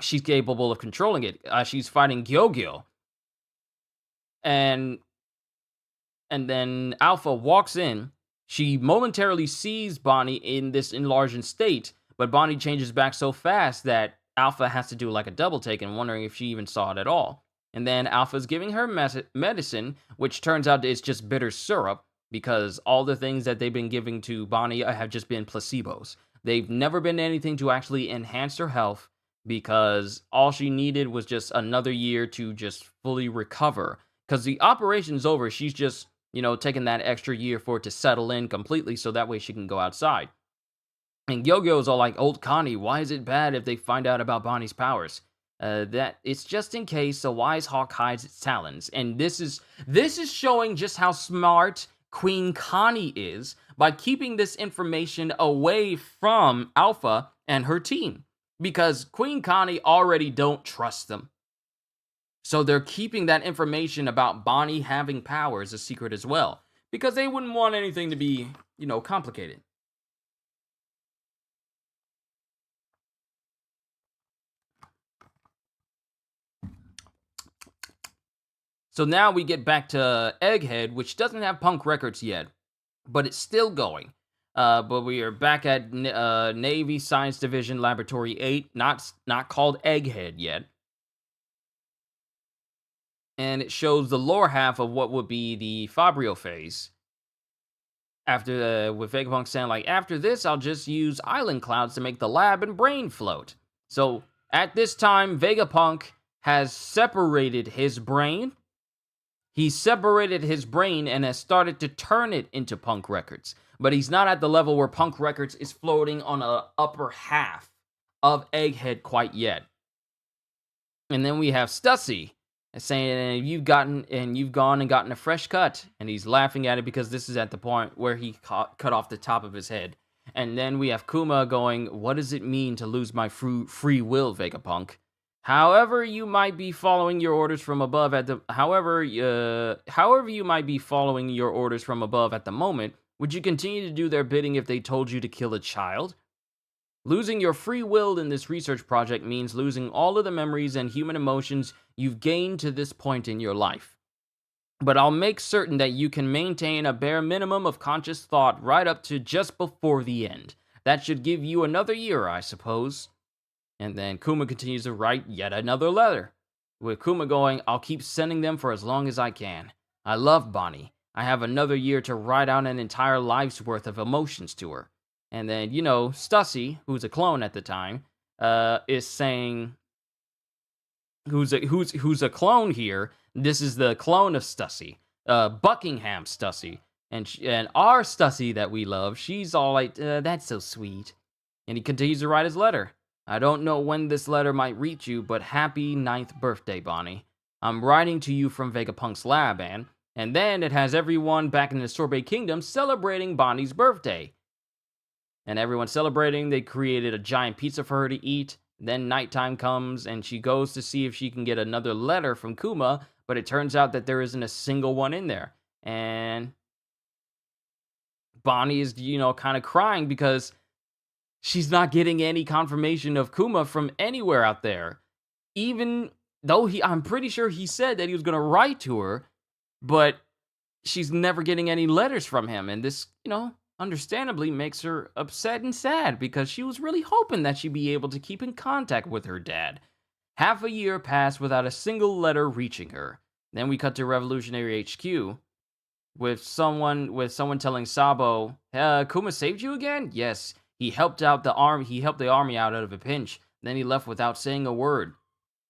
Speaker 1: she's capable of controlling it. She's fighting Gyogyo, and then Alpha walks in. She momentarily sees Bonnie in this enlarged state, but Bonnie changes back so fast that Alpha has to do like a double take and wondering if she even saw it at all. And then Alpha's giving her medicine, which turns out it's just bitter syrup, because all the things that they've been giving to Bonnie have just been placebos. They've never been anything to actually enhance her health, because all she needed was just another year to just fully recover. Because the operation's over, she's just taking that extra year for it to settle in completely so that way she can go outside. And Yo-Yo's all like, "Old Connie, why is it bad if they find out about Bonnie's powers? That it's just in case a wise hawk hides its talons." And this is showing just how smart Queen Connie is by keeping this information away from Alpha and her team, because Queen Connie already don't trust them. So they're keeping that information about Bonnie having powers a secret as well, because they wouldn't want anything to be, complicated. So now we get back to Egghead, which doesn't have Punk Records yet, but it's still going. But we are back at Navy Science Division Laboratory 8, not called Egghead yet. And it shows the lower half of what would be the Fabrio phase. With Vegapunk saying like, "After this, I'll just use island clouds to make the lab and brain float." So at this time, Vegapunk has separated his brain. He separated his brain and has started to turn it into Punk Records. But he's not at the level where Punk Records is floating on a upper half of Egghead quite yet. And then we have Stussy saying, "You've gone and gotten a fresh cut," and he's laughing at it because this is at the point where he cut off the top of his head. And then we have Kuma going, "What does it mean to lose my free will, Vegapunk? However you might be following your orders from above at the however you might be following your orders from above at the moment, would you continue to do their bidding if they told you to kill a child? Losing your free will in this research project means losing all of the memories and human emotions you've gained to this point in your life. But I'll make certain that you can maintain a bare minimum of conscious thought right up to just before the end. That should give you another year, I suppose." And then Kuma continues to write yet another letter, with Kuma going, "I'll keep sending them for as long as I can. I love Bonnie. I have another year to write out an entire life's worth of emotions to her." And then, Stussy, who's a clone at the time, is saying, who's a clone here. This is the clone of Stussy, Buckingham Stussy, and our Stussy that we love. She's all like, "That's so sweet." And he continues to write his letter. "I don't know when this letter might reach you, but happy 9th birthday, Bonnie. I'm writing to you from Vegapunk's lab, and then it has everyone back in the Sorbet Kingdom celebrating Bonnie's birthday. And everyone's celebrating. They created a giant pizza for her to eat. Then nighttime comes, and she goes to see if she can get another letter from Kuma, but it turns out that there isn't a single one in there. And Bonnie is, kind of crying because she's not getting any confirmation of Kuma from anywhere out there. Even though I'm pretty sure he said that he was going to write to her, but she's never getting any letters from him. And this, understandably makes her upset and sad because she was really hoping that she'd be able to keep in contact with her dad. Half a year passed without a single letter reaching her. Then we cut to Revolutionary HQ with someone telling Sabo, Kuma saved you again? Yes. He helped the army out of a pinch. Then he left without saying a word.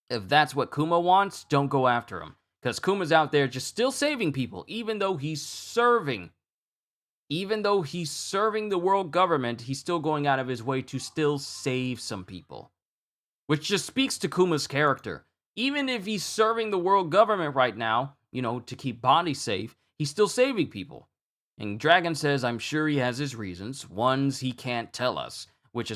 Speaker 1: If that's what Kuma wants, don't go after him. Because Kuma's out there just still saving people, even though he's serving. Even though he's serving the world government, he's still going out of his way to still save some people. Which just speaks to Kuma's character. Even if he's serving the world government right now, to keep Bonnie safe, he's still saving people. And Dragon says, I'm sure he has his reasons, ones he can't tell us, which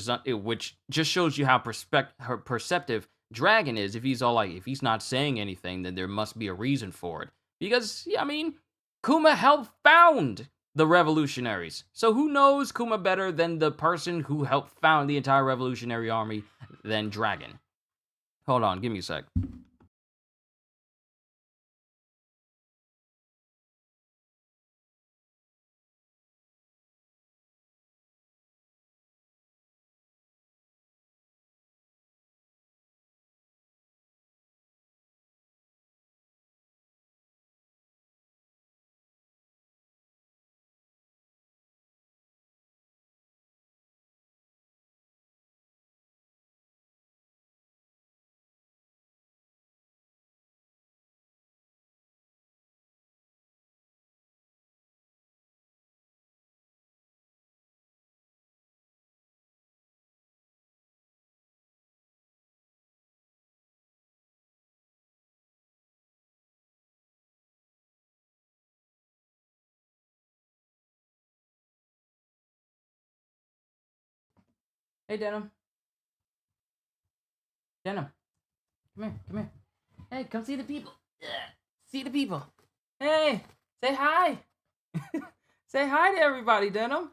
Speaker 1: just shows you how perceptive Dragon is. If he's not saying anything, then there must be a reason for it. Because, Kuma helped found the revolutionaries. So who knows Kuma better than the person who helped found the entire revolutionary army than Dragon? Hold on, give me a sec. Hey, Denim. Denim. Come here. Hey, come see the people. See the people. Hey, say hi. Say hi to everybody, Denim.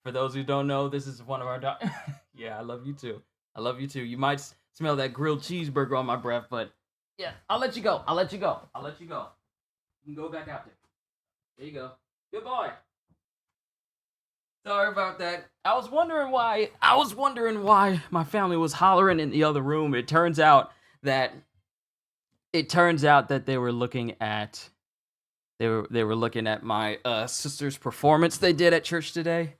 Speaker 1: For those who don't know, this is one of our dogs. Yeah, I love you too. You might smell that grilled cheeseburger on my breath, but yeah, I'll let you go. You can go back out there. There you go. Good boy. Sorry about that. I was wondering why my family was hollering in the other room. It turns out that they were looking at my sister's performance they did at church today.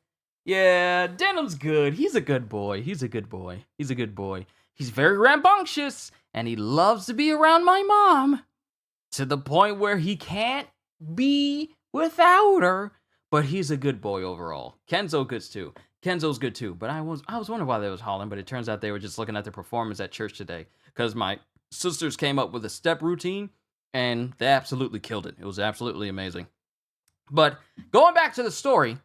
Speaker 1: Yeah, Denim's good. He's a good boy. He's very rambunctious, and he loves to be around my mom to the point where he can't be without her. But he's a good boy overall. Kenzo's good too. But I was wondering why they was hollering, but it turns out they were just looking at the performance at church today. Because my sisters came up with a step routine, and they absolutely killed it. It was absolutely amazing. But going back to the story,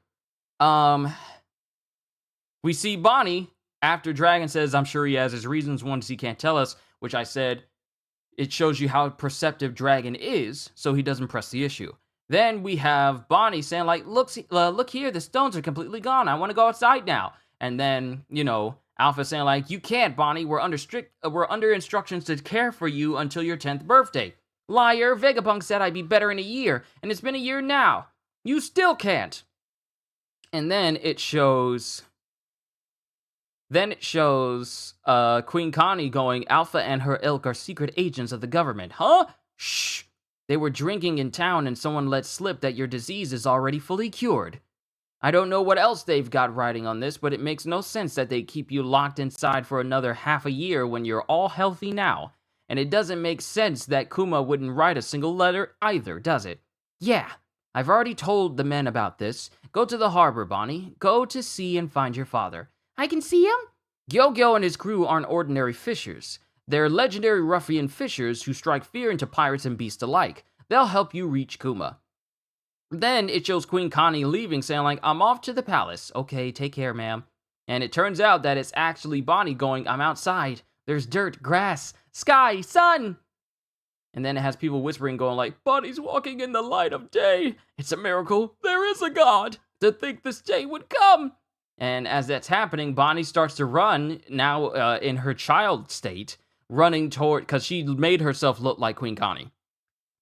Speaker 1: we see Bonnie after Dragon says, I'm sure he has his reasons, ones he can't tell us, which I said, it shows you how perceptive Dragon is, so he doesn't press the issue. Then we have Bonnie saying, look here, the stones are completely gone. I want to go outside now. And then, Alpha saying, you can't, Bonnie. We're under instructions to care for you until your 10th birthday. Liar, Vegapunk said I'd be better in a year, and it's been a year now. You still can't. And then it shows Queen Connie going, Alpha and her ilk are secret agents of the government. Huh? Shh. They were drinking in town and someone let slip that your disease is already fully cured. I don't know what else they've got writing on this, but it makes no sense that they keep you locked inside for another half a year when you're all healthy now. And it doesn't make sense that Kuma wouldn't write a single letter either, does it? Yeah, I've already told the men about this. Go to the harbor, Bonnie. Go to sea and find your father. I can see him? Gyo-Gyo and his crew aren't ordinary fishers. They're legendary ruffian fishers who strike fear into pirates and beasts alike. They'll help you reach Kuma. Then it shows Queen Connie leaving, saying I'm off to the palace. Okay, take care, ma'am. And it turns out that it's actually Bonnie going, I'm outside. There's dirt, grass, sky, sun. And then it has people whispering, going Bonnie's walking in the light of day. It's a miracle. There is a God. To think this day would come. And as that's happening, Bonnie starts to run, now in her child state, running toward, because she made herself look like Queen Connie,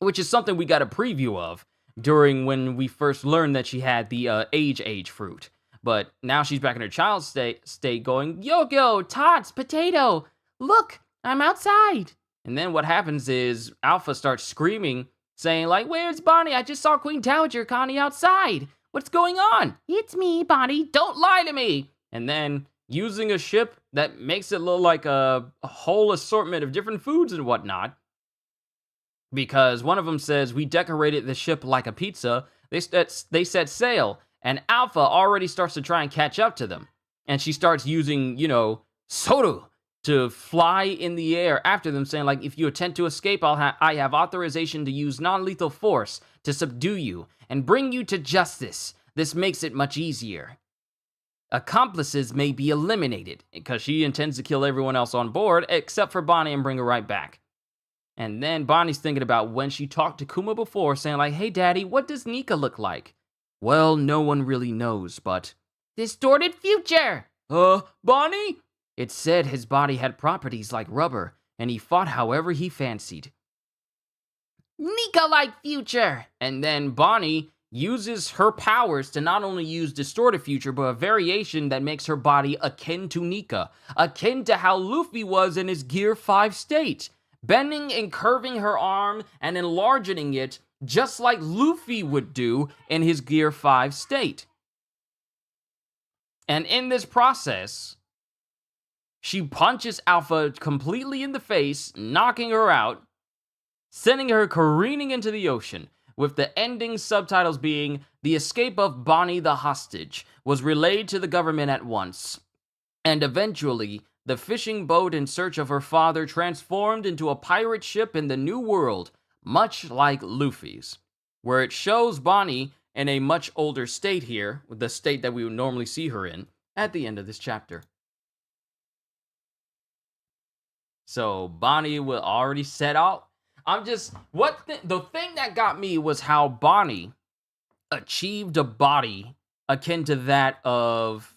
Speaker 1: which is something we got a preview of during when we first learned that she had the age fruit. But now she's back in her child state going, Yo, Tots, potato, look, I'm outside. And then what happens is Alpha starts screaming, saying like, where's Bonnie? I just saw Queen Dowager Connie outside. What's going on? It's me, Bonnie. Don't lie to me. And then using a ship that makes it look like a whole assortment of different foods and whatnot, because one of them says, we decorated the ship like a pizza. They set sail, and Alpha already starts to try and catch up to them. And she starts using, Soru to fly in the air after them, saying, like, if you attempt to escape, I have authorization to use non-lethal force to subdue you and bring you to justice. This makes it much easier. Accomplices may be eliminated, because she intends to kill everyone else on board, except for Bonnie, and bring her right back. And then Bonnie's thinking about when she talked to Kuma before, saying like, hey daddy, what does Nika look like? Well, no one really knows, but... Distorted future! Bonnie? It said his body had properties like rubber, and he fought however he fancied. Nika-like future! And then Bonnie uses her powers to not only use distorted future, but a variation that makes her body akin to Nika, akin to how Luffy was in his Gear 5 state, bending and curving her arm and enlarging it just like Luffy would do in his Gear 5 state. And in this process, she punches Alpha completely in the face, knocking her out, sending her careening into the ocean, with the ending subtitles being, the escape of Bonnie the hostage was relayed to the government at once, and eventually, the fishing boat in search of her father transformed into a pirate ship in the New World, much like Luffy's, where it shows Bonnie in a much older state here, the state that we would normally see her in, at the end of this chapter. So Bonnie will already set out. The thing that got me was how Bonnie achieved a body akin to that of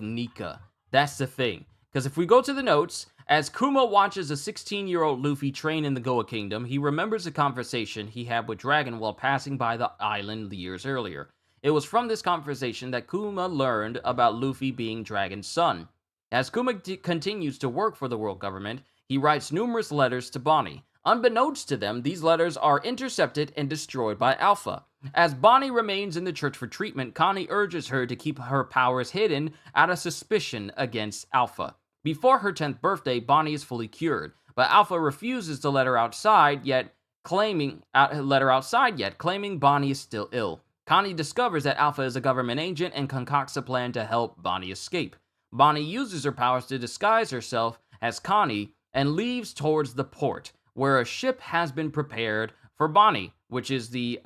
Speaker 1: Nika. That's the thing. Because if we go to the notes, as Kuma watches a 16-year-old Luffy train in the Goa Kingdom, he remembers a conversation he had with Dragon while passing by the island years earlier. It was from this conversation that Kuma learned about Luffy being Dragon's son. As Kuma continues to work for the world government, he writes numerous letters to Bonnie. Unbeknownst to them, these letters are intercepted and destroyed by Alpha. As Bonnie remains in the church for treatment, Connie urges her to keep her powers hidden out of suspicion against Alpha. Before her 10th birthday, Bonnie is fully cured, but Alpha refuses to let her outside yet, claiming Bonnie is still ill. Connie discovers that Alpha is a government agent and concocts a plan to help Bonnie escape. Bonnie uses her powers to disguise herself as Connie and leaves towards the port, where a ship has been prepared for Bonnie, which is the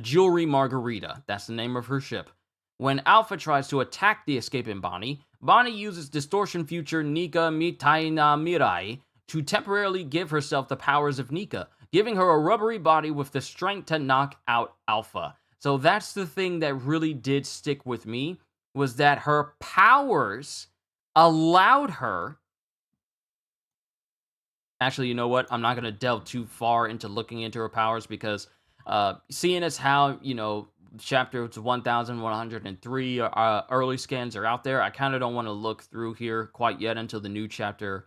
Speaker 1: Jewelry Margarita. That's the name of her ship. When Alpha tries to attack the escaping Bonnie, Bonnie uses Distortion Future Nika Mitaina Mirai to temporarily give herself the powers of Nika, giving her a rubbery body with the strength to knock out Alpha. So that's the thing that really did stick with me, was that her powers allowed her... Actually, you know what? I'm not going to delve too far into looking into her powers, because seeing as how, chapters 1103 early scans are out there, I kind of don't want to look through here quite yet until the new chapter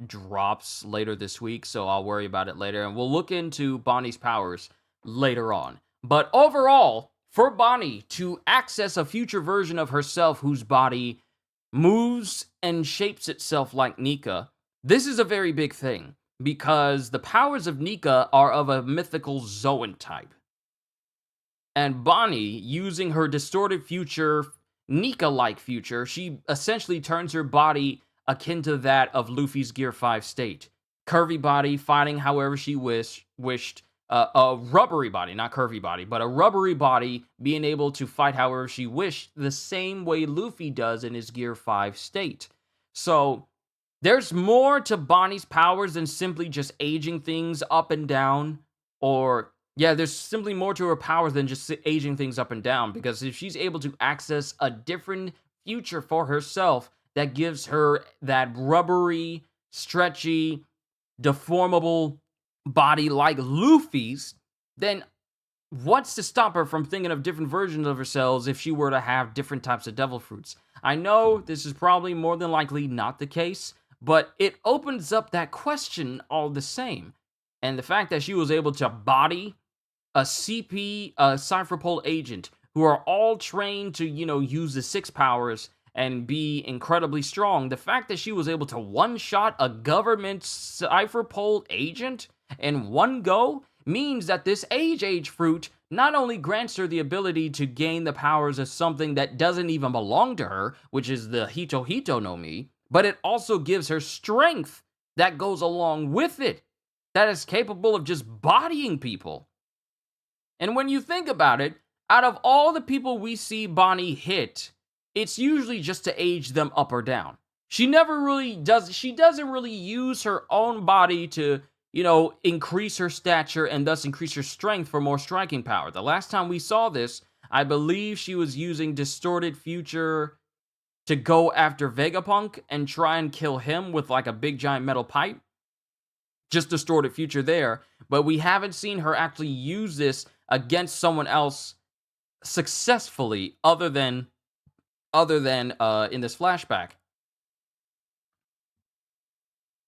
Speaker 1: drops later this week, so I'll worry about it later, and we'll look into Bonnie's powers later on. But overall, for Bonnie to access a future version of herself whose body moves and shapes itself like Nika, this is a very big thing, because the powers of Nika are of a mythical Zoan type. And Bonnie, using her distorted future, Nika-like future, she essentially turns her body akin to that of Luffy's Gear 5 state. Curvy body, fighting however she wished. A rubbery body, not curvy body, but a rubbery body being able to fight however she wished, the same way Luffy does in his Gear 5 state. So, there's more to Bonnie's powers than simply just aging things up and down, there's simply more to her powers than just aging things up and down, because if she's able to access a different future for herself that gives her that rubbery, stretchy, deformable body like Luffy's, then what's to stop her from thinking of different versions of herself if she were to have different types of devil fruits? I know this is probably more than likely not the case, but it opens up that question all the same. And the fact that she was able to body a CP, a Cypherpole agent, who are all trained to, use the six powers and be incredibly strong. The fact that she was able to one-shot a government Cypherpole agent in one go means that this age fruit not only grants her the ability to gain the powers of something that doesn't even belong to her, which is the Hito Hito no Mi, but it also gives her strength that goes along with it, that is capable of just bodying people. And when you think about it, out of all the people we see Bonnie hit, it's usually just to age them up or down. She doesn't really use her own body to, increase her stature and thus increase her strength for more striking power. The last time we saw this, I believe she was using Distorted Future to go after Vegapunk and try and kill him with like a big giant metal pipe. Just Distorted Future there. But we haven't seen her actually use this against someone else successfully other than in this flashback.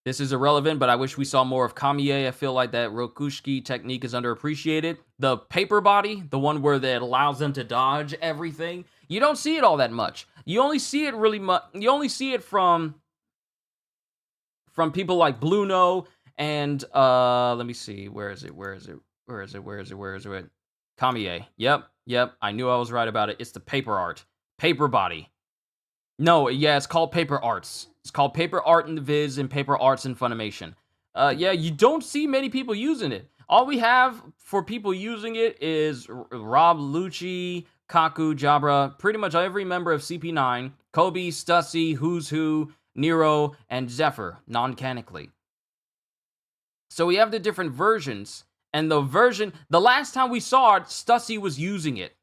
Speaker 1: This is irrelevant, but I wish we saw more of Kamiye. I feel like that Rokushiki technique is underappreciated. The paper body, the one where that allows them to dodge everything, you don't see it all that much. You only see it you only see it from people like Bluno and let me see, where is it? Kamiye. Yep. I knew I was right about it. It's the paper art. Paper body. No, yeah, it's called paper arts. It's called paper art in the Viz and paper arts in Funimation. Yeah, you don't see many people using it. All we have for people using it is Rob, Lucci, Kaku, Jabra, pretty much every member of CP9, Kobe, Stussy, Who's Who, Nero, and Zephyr, non-canically. So we have the different versions, and the last time we saw it, Stussy was using it.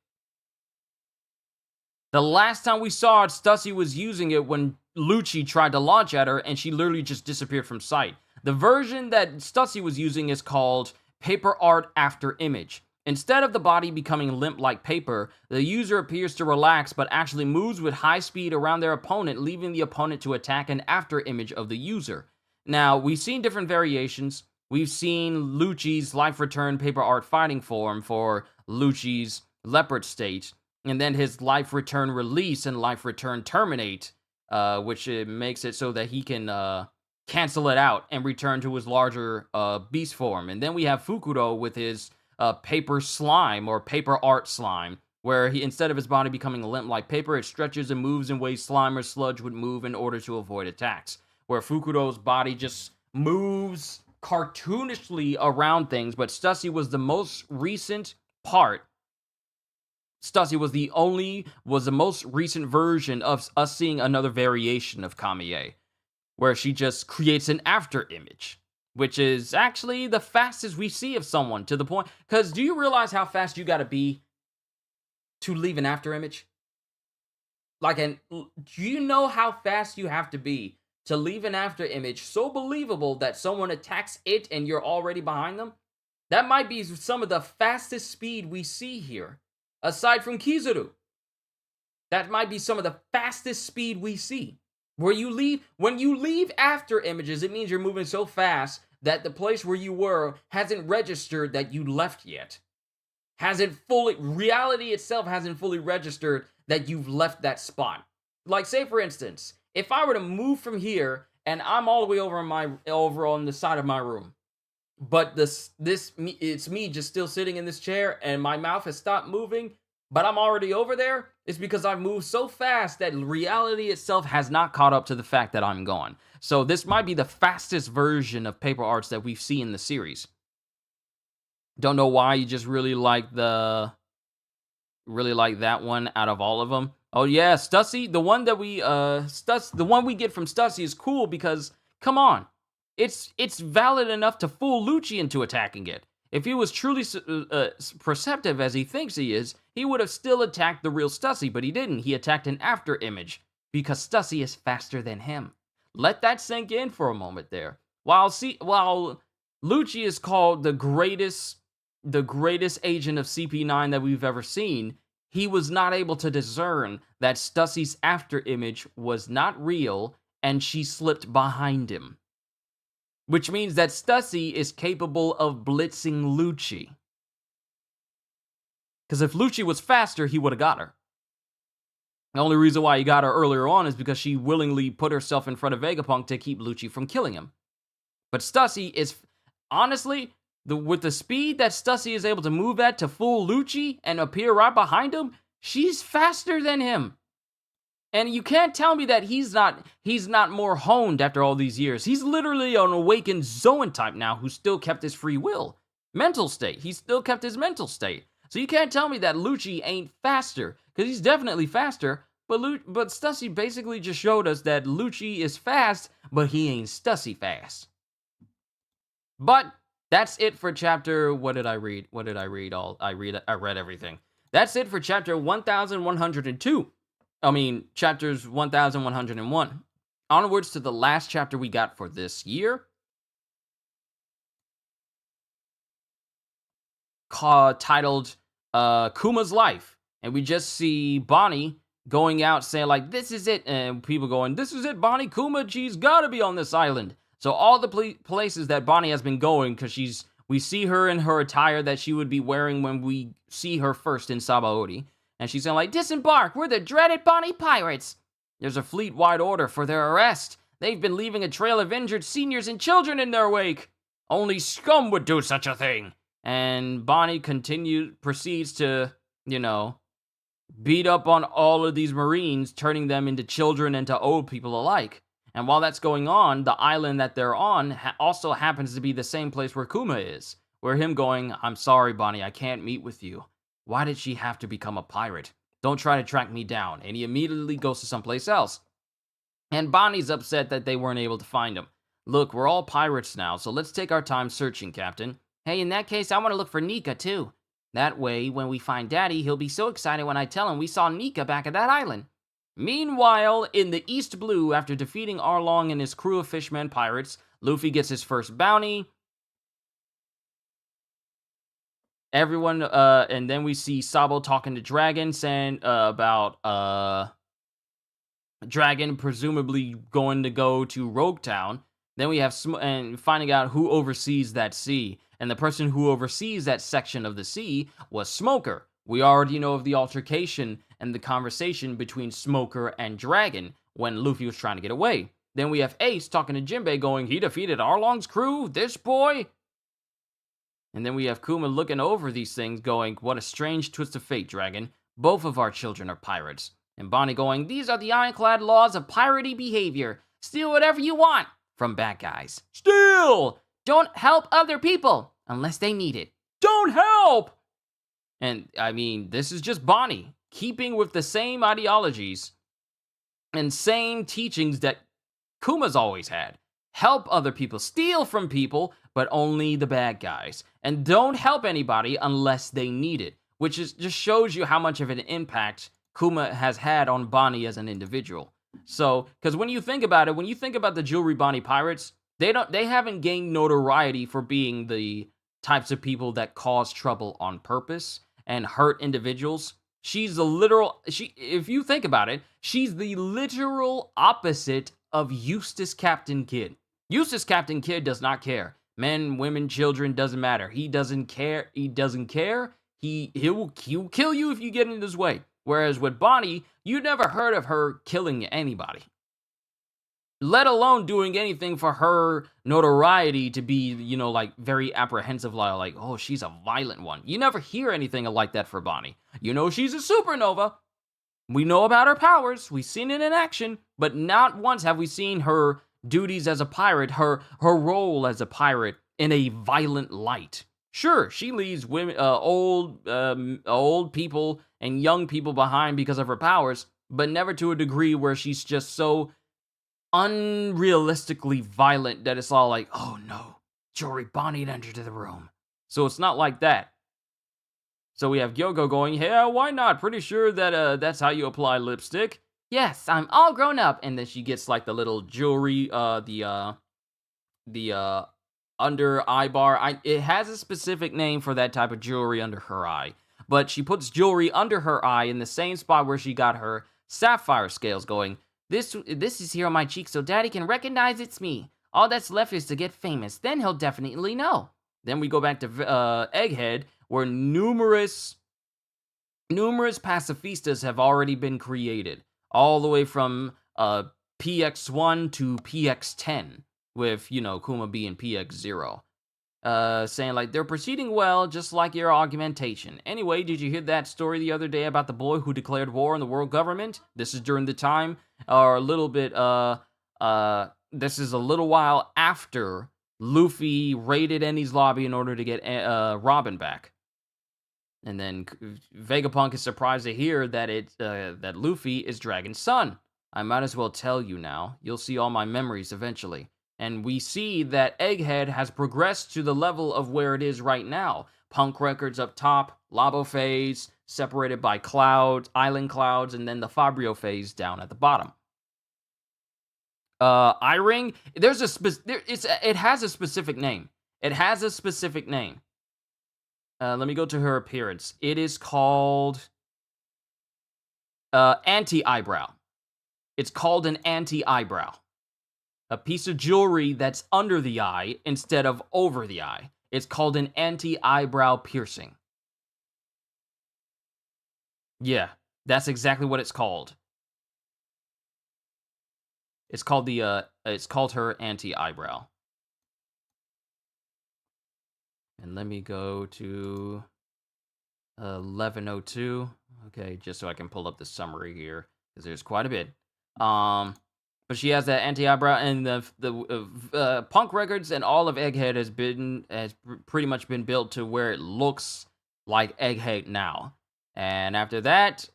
Speaker 1: The last time we saw it, Stussy was using it when Lucci tried to launch at her, and she literally just disappeared from sight. The version that Stussy was using is called Paper Art After Image. Instead of the body becoming limp like paper, the user appears to relax but actually moves with high speed around their opponent, leaving the opponent to attack an after image of the user. Now, we've seen different variations. We've seen Lucci's Life Return Paper Art Fighting form for Lucci's Leopard state, and then his Life Return Release and Life Return Terminate, which makes it so that he can cancel it out and return to his larger beast form. And then we have Fukuro with his Paper Slime or Paper Art Slime, where he, instead of his body becoming limp like paper, it stretches and moves in ways slime or sludge would move in order to avoid attacks. Where Fukuro's body just moves cartoonishly around things, but Stussy was the most recent part. Stussy was the most recent version of us seeing another variation of Kamiye, where she just creates an after image, which is actually the fastest we see of someone, to the point, because do you realize how fast you gotta be to leave an after image? Do you know how fast you have to be to leave an after image so believable that someone attacks it and you're already behind them? That might be some of the fastest speed we see here. Aside from Kizuru, that might be some of the fastest speed we see. When you leave after images, it means you're moving so fast that the place where you were hasn't registered that you left yet. Reality itself hasn't fully registered that you've left that spot. Like, say for instance, if I were to move from here and I'm all the way over on the side of my room, but it's me just still sitting in this chair and my mouth has stopped moving, but I'm already over there, it's because I've moved so fast that reality itself has not caught up to the fact that I'm gone. So this might be the fastest version of paper arts that we've seen in the series. Don't know why, you just really like that one out of all of them. Oh yeah, Stussy, the one we get from Stussy is cool because, come on, it's valid enough to fool Lucci into attacking it. If he was truly perceptive as he thinks he is, he would have still attacked the real Stussy, but he didn't. He attacked an after image because Stussy is faster than him. Let that sink in for a moment there. While Lucci is called the greatest the greatest agent of CP9 that we've ever seen, he was not able to discern that Stussy's after image was not real and she slipped behind him. Which means that Stussy is capable of blitzing Lucci. Because if Lucci was faster, he would have got her. The only reason why he got her earlier on is because she willingly put herself in front of Vegapunk to keep Lucci from killing him. But Stussy is, honestly, with the speed that Stussy is able to move at to fool Lucci and appear right behind him, she's faster than him. And you can't tell me that he's not more honed after all these years. He's literally an awakened Zoan type now who still kept his free will. Mental state. He still kept his mental state. So you can't tell me that Lucci ain't faster, because he's definitely faster, but Stussy basically just showed us that Lucci is fast, but he ain't Stussy fast. But that's it for chapter, what did I read? I read everything. That's it for chapter 1102. Chapters 1101. Onwards to the last chapter we got for this year, titled Kuma's Life. And we just see Bonnie going out saying like, this is it. And people going, this is it, Bonnie. Kuma, she's gotta be on this island. So all the places that Bonnie has been going, because we see her in her attire that she would be wearing when we see her first in Sabaody. And she's saying like, disembark, we're the dreaded Bonnie Pirates. There's a fleet-wide order for their arrest. They've been leaving a trail of injured seniors and children in their wake. Only scum would do such a thing. And Bonnie proceeds to, beat up on all of these Marines, turning them into children and to old people alike. And while that's going on, the island that they're on also happens to be the same place where Kuma is. Where him going, I'm sorry, Bonnie, I can't meet with you. Why did she have to become a pirate? Don't try to track me down. And he immediately goes to someplace else. And Bonnie's upset that they weren't able to find him. Look, we're all pirates now, so let's take our time searching, Captain. Hey, in that case, I want to look for Nika, too. That way, when we find Daddy, he'll be so excited when I tell him we saw Nika back at that island. Meanwhile, in the East Blue, after defeating Arlong and his crew of fishmen pirates, Luffy gets his first bounty. Everyone, and then we see Sabo talking to Dragon, saying about Dragon presumably going to go to Rogue Town. Then we have and finding out who oversees that sea. And the person who oversees that section of the sea was Smoker. We already know of the altercation and the conversation between Smoker and Dragon when Luffy was trying to get away. Then we have Ace talking to Jinbei going, he defeated Arlong's crew? This boy? And then we have Kuma looking over these things going, what a strange twist of fate, Dragon. Both of our children are pirates. And Bonnie going, these are the ironclad laws of piratey behavior. Steal whatever you want from bad guys. Steal! Don't help other people unless they need it. Don't help! And, this is just Bonnie, keeping with the same ideologies and same teachings that Kuma's always had. Help other people, steal from people, but only the bad guys. And don't help anybody unless they need it, which just shows you how much of an impact Kuma has had on Bonnie as an individual. So, because when you think about it, when you think about the Jewelry Bonnie Pirates, they haven't gained notoriety for being the types of people that cause trouble on purpose and hurt individuals. If you think about it, she's the literal opposite of Eustace Captain Kidd. Eustace Captain Kidd does not care. Men, women, children, doesn't matter. He doesn't care. He doesn't care. He'll kill you if you get in his way. Whereas with Bonnie, you never heard of her killing anybody. Let alone doing anything for her notoriety to be, very apprehensive, like, oh, she's a violent one. You never hear anything like that for Bonnie. She's a supernova. We know about her powers. We've seen it in action, but not once have we seen her duties as a pirate, her role as a pirate in a violent light. Sure, she leaves women, old people and young people behind because of her powers, but never to a degree where she's just so unrealistically violent that it's all like, oh no, Jory Bonnie entered the room. So it's not like that. So we have Gyogo going, yeah, why not? Pretty sure that that's how you apply lipstick. Yes, I'm all grown up. And then she gets like the little jewelry, the under eye bar. It has a specific name for that type of jewelry under her eye. But she puts jewelry under her eye in the same spot where she got her sapphire scales going. This is here on my cheek so daddy can recognize it's me. All that's left is to get famous. Then he'll definitely know. Then we go back to Egghead, where numerous pacifistas have already been created. All the way from PX1 to PX10, with, Kuma being PX0. Saying, like, they're proceeding well, just like your augmentation. Anyway, did you hear that story the other day about the boy who declared war on the world government? This is during the time, or a little bit, this is a little while after Luffy raided Ennie's lobby in order to get Robin back. And then Vegapunk is surprised to hear that that Luffy is Dragon's son. I might as well tell you now. You'll see all my memories eventually. And we see that Egghead has progressed to the level of where it is right now. Punk Records up top, Labo phase, separated by clouds, island clouds, and then the Fabrio phase down at the bottom. I-Ring, it has a specific name. It has a specific name. Let me go to her appearance. It is called anti-eyebrow. It's called an anti-eyebrow. A piece of jewelry that's under the eye instead of over the eye. It's called an anti-eyebrow piercing. Yeah, that's exactly what it's called. It's called her anti-eyebrow. And let me go to 1102. Okay, just so I can pull up the summary here, because there's quite a bit. But she has that anti-eyebrow, and the Punk Records and all of Egghead has pretty much been built to where it looks like Egghead now. And after that,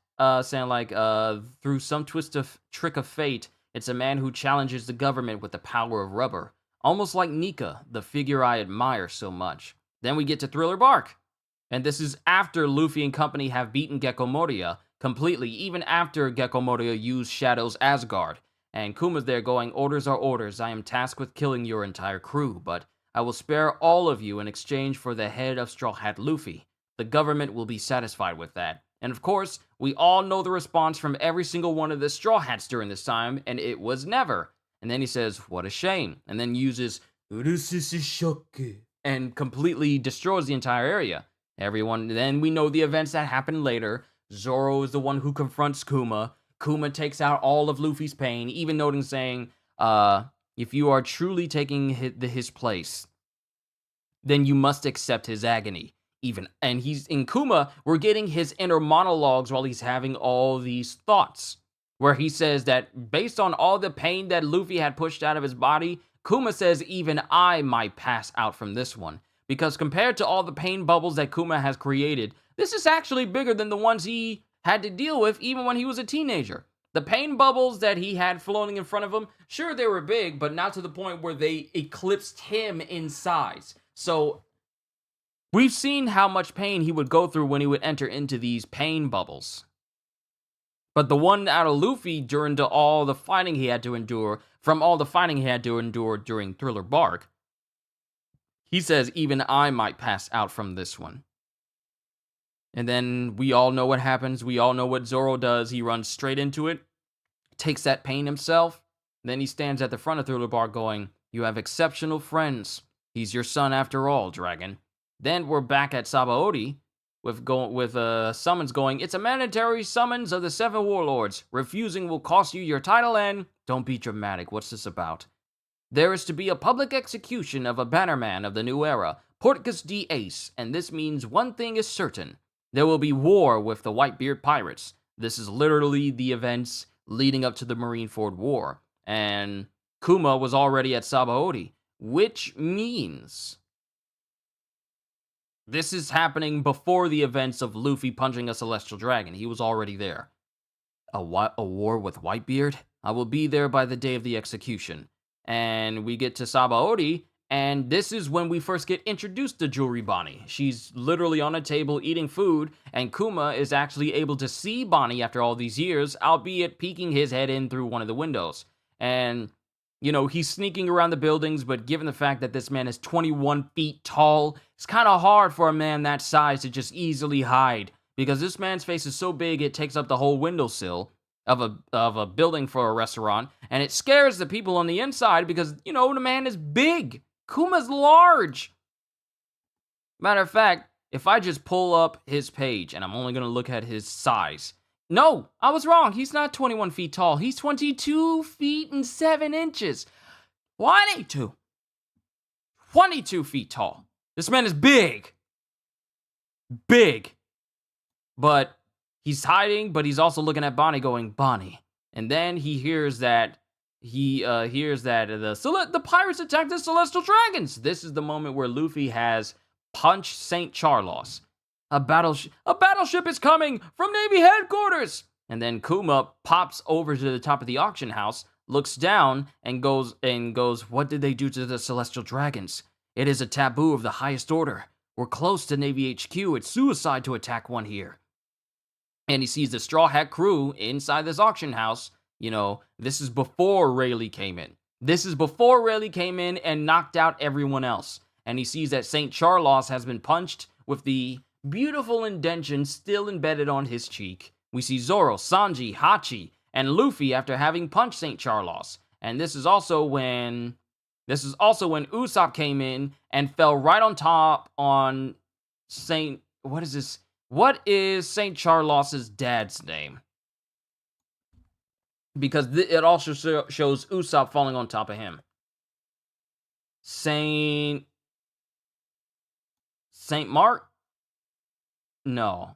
Speaker 1: saying like through some trick of fate, it's a man who challenges the government with the power of rubber, almost like Nika, the figure I admire so much. Then we get to Thriller Bark, and this is after Luffy and company have beaten Gecko Moria completely, even after Gecko Moria used Shadow's Asgard. And Kuma's there going, orders are orders. I am tasked with killing your entire crew, but I will spare all of you in exchange for the head of Straw Hat Luffy. The government will be satisfied with that. And of course, we all know the response from every single one of the Straw Hats during this time, and it was never. And then he says, what a shame. And then uses and completely destroys the entire area. Then we know the events that happen later. Zoro is the one who confronts Kuma. Kuma takes out all of Luffy's pain, even noting saying, if you are truly taking his place, then you must accept his agony. And he's in Kuma, we're getting his inner monologues while he's having all these thoughts, where he says that based on all the pain that Luffy had pushed out of his body, Kuma says even I might pass out from this one. Because compared to all the pain bubbles that Kuma has created, this is actually bigger than the ones he had to deal with even when he was a teenager. The pain bubbles that he had floating in front of him, sure, they were big, but not to the point where they eclipsed him in size. So we've seen how much pain he would go through when he would enter into these pain bubbles. But the one out of Luffy during all the fighting he had to endure, during Thriller Bark, he says even I might pass out from this one. And then we all know what happens. We all know what Zoro does. He runs straight into it, takes that pain himself. Then he stands at the front of Thriller Bark going, you have exceptional friends. He's your son after all, Dragon. Then we're back at Sabaody with summons going, it's a mandatory summons of the 7 warlords. Refusing will cost you your title and... Don't be dramatic. What's this about? There is to be a public execution of a bannerman of the new era, Portgas D. Ace, and this means one thing is certain. There will be war with the Whitebeard pirates. This is literally the events leading up to the Marineford War. And Kuma was already at Sabaody, which means this is happening before the events of Luffy punching a Celestial Dragon. He was already there. A war with Whitebeard? I will be there by the day of the execution. And we get to Sabaody, and this is when we first get introduced to Jewelry Bonnie. She's literally on a table eating food, and Kuma is actually able to see Bonnie after all these years, albeit peeking his head in through one of the windows. And He's sneaking around the buildings, but given the fact that this man is 21 feet tall, it's kind of hard for a man that size to just easily hide, because this man's face is so big it takes up the whole windowsill of a building for a restaurant, and it scares the people on the inside because, the man is big. Kuma's large. Matter of fact, if I just pull up his page, and I'm only going to look at his size. No, I was wrong. He's not 21 feet tall. He's 22 feet and 7 inches. 22. 22 feet tall. This man is big. Big. But he's hiding, but he's also looking at Bonnie going, Bonnie. And then he hears that the pirates attacked the Celestial Dragons. This is the moment where Luffy has punched St. Charlos. A battleship is coming from Navy headquarters. And then Kuma pops over to the top of the auction house, looks down, and goes, what did they do to the Celestial Dragons? It is a taboo of the highest order. We're close to Navy HQ. It's suicide to attack one here. And he sees the Straw Hat crew inside this auction house. This is before Rayleigh came in. This is before Rayleigh came in and knocked out everyone else. And he sees that St. Charlos has been punched with the beautiful indention still embedded on his cheek. We see Zoro, Sanji, Hachi, and Luffy after having punched St. Charlos. And this is also when Usopp came in and fell right on top on what is this? What is St. Charlos's dad's name? Because it also shows Usopp falling on top of him. Saint Mark? No,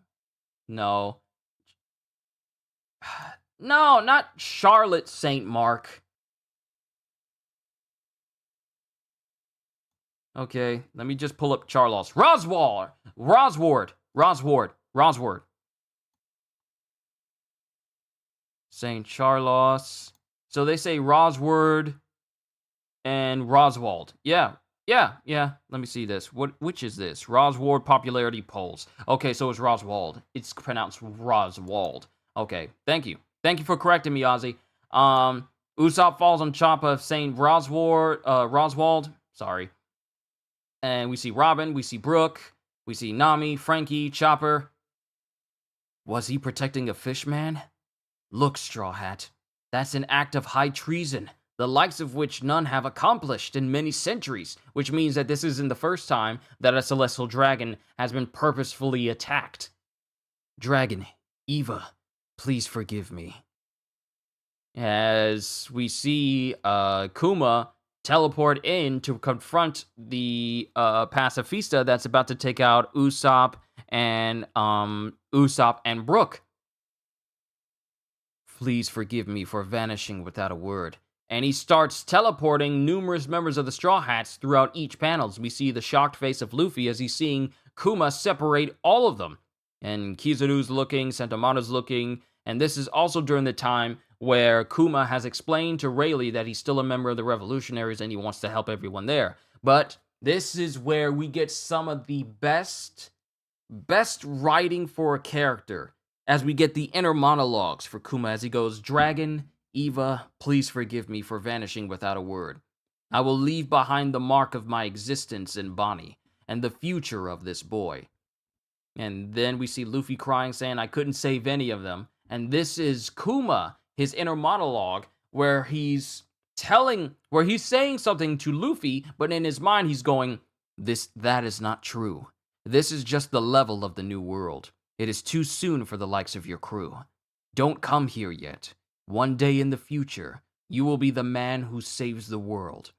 Speaker 1: not Charlotte St. Mark. Okay, let me just pull up Charlos. Rosward. St. Charlos. So they say Rosward and Roswald. Yeah. Let me see this. Which is this? Rosward popularity polls. Okay, so it's Roswald. It's pronounced Roswald. Okay, thank you. Thank you for correcting me, Ozzy. Usopp falls on top of St. Roswald. Sorry. And we see Robin, we see Brooke, we see Nami, Frankie, Chopper. Was he protecting a fish man? Look, Straw Hat. That's an act of high treason, the likes of which none have accomplished in many centuries, which means that this isn't the first time that a celestial dragon has been purposefully attacked. Dragon, Eva, please forgive me. As we see Kuma teleport in to confront the pacifista that's about to take out Usopp and Brooke. Please forgive me for vanishing without a word. And he starts teleporting numerous members of the Straw Hats throughout each panel. We see the shocked face of Luffy as he's seeing Kuma separate all of them. And Kizaru's looking, Sentomaru's looking, and this is also during the time where Kuma has explained to Rayleigh that he's still a member of the Revolutionaries and he wants to help everyone there. But this is where we get some of the best writing for a character, as we get the inner monologues for Kuma as he goes, Dragon, Eva, please forgive me for vanishing without a word. I will leave behind the mark of my existence in Bonnie and the future of this boy. And then we see Luffy crying, saying, I couldn't save any of them. And this is Kuma, his inner monologue, where he's saying something to Luffy, but in his mind he's going, that is not true. This is just the level of the new world. It is too soon for the likes of your crew. Don't come here yet. One day in the future, you will be the man who saves the world.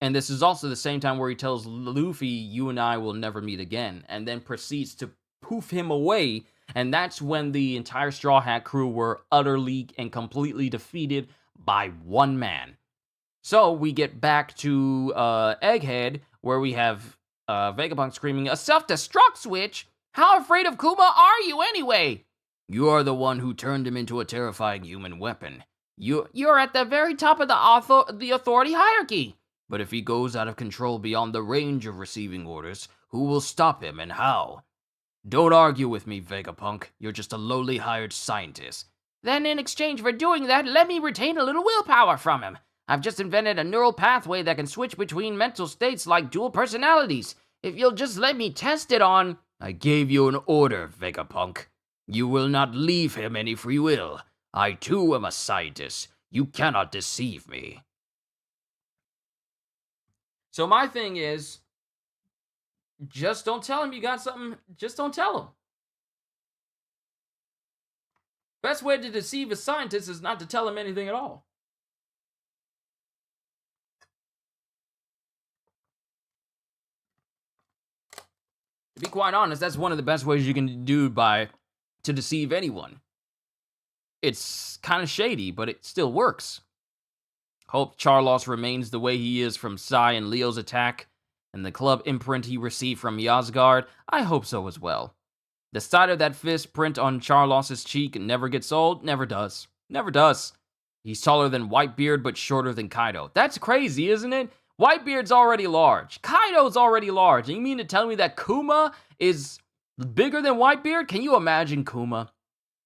Speaker 1: And this is also the same time where he tells Luffy, you and I will never meet again, and then proceeds to poof him away. And that's when the entire Straw Hat crew were utterly and completely defeated by one man. So we get back to Egghead, where we have Vegapunk screaming, a self-destruct switch? How afraid of Kuma are you anyway? You are the one who turned him into a terrifying human weapon. You're at the very top of the authority hierarchy. But if he goes out of control beyond the range of receiving orders, who will stop him and how? Don't argue with me, Vegapunk. You're just a lowly hired scientist. Then in exchange for doing that, let me retain a little willpower from him. I've just invented a neural pathway that can switch between mental states like dual personalities. If you'll just let me test it on... I gave you an order, Vegapunk. You will not leave him any free will. I too am a scientist. You cannot deceive me. So my thing is, just don't tell him you got something. Just don't tell him. Best way to deceive a scientist is not to tell him anything at all. To be quite honest, that's one of the best ways you can do to deceive anyone. It's kind of shady, but it still works. Hope Charlos remains the way he is from Sai and Leo's attack, and the club imprint he received from Yasgard, I hope so as well. The sight of that fist print on Charlos's cheek never gets old, never does. Never does. He's taller than Whitebeard, but shorter than Kaido. That's crazy, isn't it? Whitebeard's already large. Kaido's already large. And you mean to tell me that Kuma is bigger than Whitebeard? Can you imagine Kuma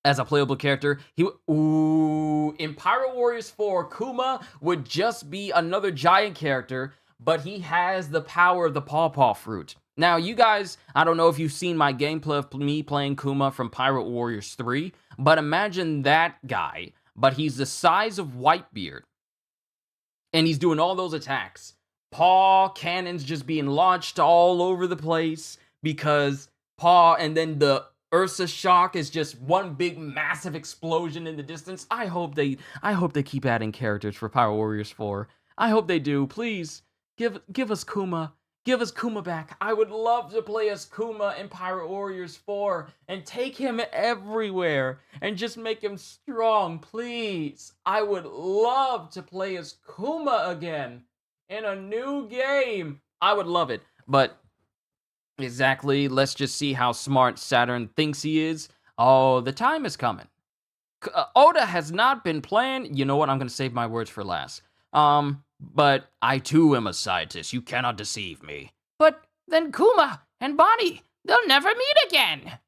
Speaker 1: as a playable character? In Pirate Warriors 4, Kuma would just be another giant character, but he has the power of the Pawpaw Fruit. Now, you guys, I don't know if you've seen my gameplay of me playing Kuma from Pirate Warriors 3, but imagine that guy, but he's the size of Whitebeard, and he's doing all those attacks. Paw cannons just being launched all over the place because Paw, and then the Ursa shock is just one big massive explosion in the distance. I hope they keep adding characters for Pirate Warriors 4. I hope they do. Please give us Kuma. Give us Kuma back. I would love to play as Kuma in Pirate Warriors 4 and take him everywhere and just make him strong, please. I would love to play as Kuma again in a new game. I would love it. But exactly, let's just see how smart Saturn thinks he is. Oh, the time is coming. Oda has not been planned. You know what? I'm going to save my words for last. But I too am a scientist. You cannot deceive me. But then Kuma and Bonnie, they'll never meet again.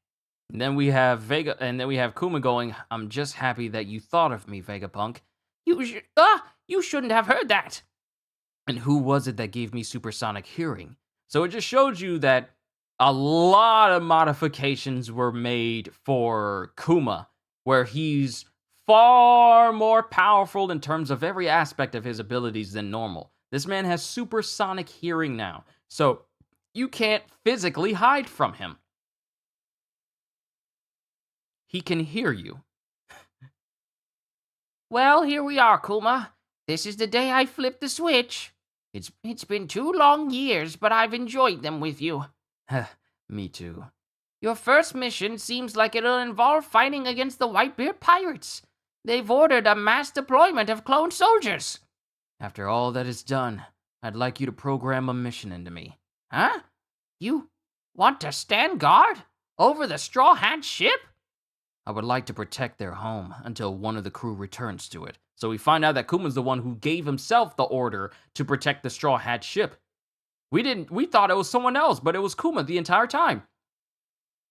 Speaker 1: And then we have Kuma going, I'm just happy that you thought of me, Vegapunk. You shouldn't have heard that. And who was it that gave me supersonic hearing? So it just shows you that a lot of modifications were made for Kuma, where he's far more powerful in terms of every aspect of his abilities than normal. This man has supersonic hearing now, so you can't physically hide from him. He can hear you. Well, here we are, Kuma. This is the day I flipped the switch. It's been 2 long years, but I've enjoyed them with you. Me too. Your first mission seems like it'll involve fighting against the Whitebeard pirates. They've ordered a mass deployment of clone soldiers. After all that is done, I'd like you to program a mission into me. Huh? You want to stand guard over the Straw Hat ship? I would like to protect their home until one of the crew returns to it. So we find out that Kuma's the one who gave himself the order to protect the Straw Hat ship. We thought it was someone else, but it was Kuma the entire time.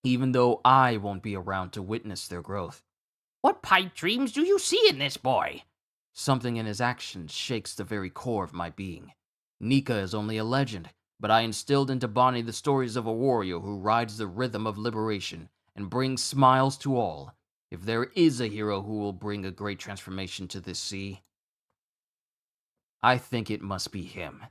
Speaker 1: Even though I won't be around to witness their growth. What pipe dreams do you see in this boy? Something in his actions shakes the very core of my being. Nika is only a legend, but I instilled into Bonnie the stories of a warrior who rides the rhythm of liberation and brings smiles to all. If there is a hero who will bring a great transformation to this sea, I think it must be him.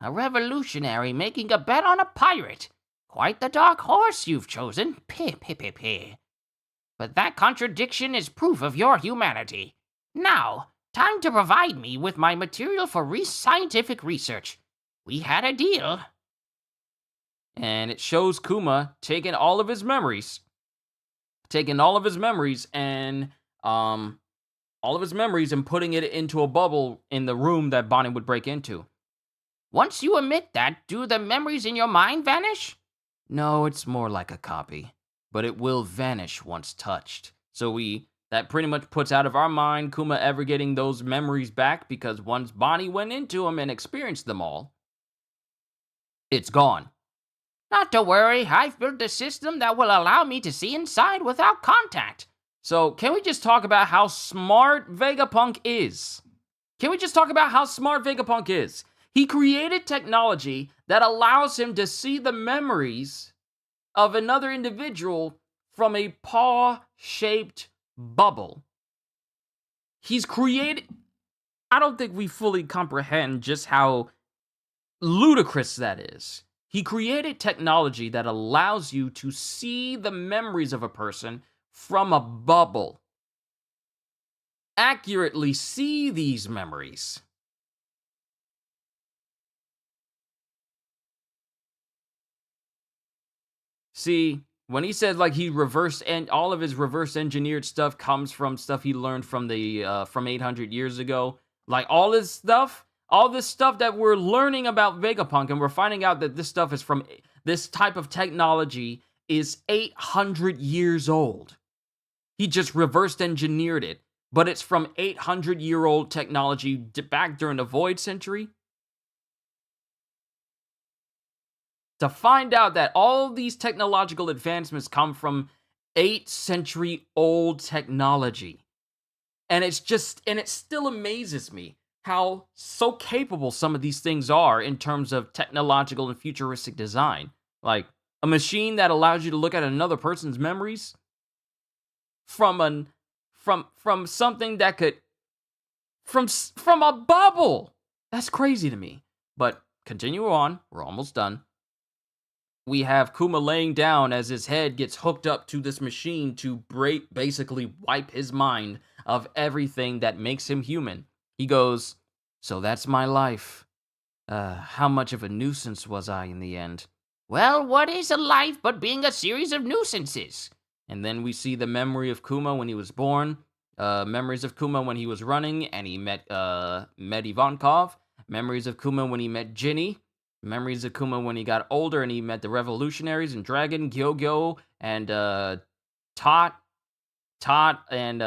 Speaker 1: A revolutionary making a bet on a pirate. Quite the dark horse you've chosen. Peh. But that contradiction is proof of your humanity. Now, time to provide me with my material for scientific research. We had a deal. And it shows Kuma taking all of his memories and putting it into a bubble in the room that Bonnie would break into. Once you emit that, do the memories in your mind vanish? No, it's more like a copy, but it will vanish once touched. So that pretty much puts out of our mind Kuma ever getting those memories back, because once Bonnie went into them and experienced them all, it's gone. Not to worry, I've built a system that will allow me to see inside without contact. So can we just talk about how smart Vegapunk is? Can we just talk about how smart Vegapunk is? He created technology that allows him to see the memories of another individual from a paw-shaped bubble. He's created... I don't think we fully comprehend just how ludicrous that is. He created technology that allows you to see the memories of a person from a bubble. Accurately see these memories. See, when he said like he reversed and all of his reverse engineered stuff comes from stuff he learned from the from 800 years ago, like all this stuff that we're learning about Vegapunk, and we're finding out that this stuff is from this type of technology is 800 years old. He just reversed engineered it, but it's from 800-year-old technology back during the Void Century. To find out that all these technological advancements come from 8th-century-old technology. And it still amazes me how so capable some of these things are in terms of technological and futuristic design. Like, a machine that allows you to look at another person's memories from something that could... From a bubble! That's crazy to me. But, continue on. We're almost done. We have Kuma laying down as his head gets hooked up to this machine to basically wipe his mind of everything that makes him human. He goes, "So that's my life. How much of a nuisance was I in the end?" "Well, what is a life but being a series of nuisances?" And then we see the memory of Kuma when he was born, memories of Kuma when he was running and he met Ivankov, memories of Kuma when he met Ginny, memories of Kuma when he got older and he met the revolutionaries and Dragon, Gyogyo, and Tot and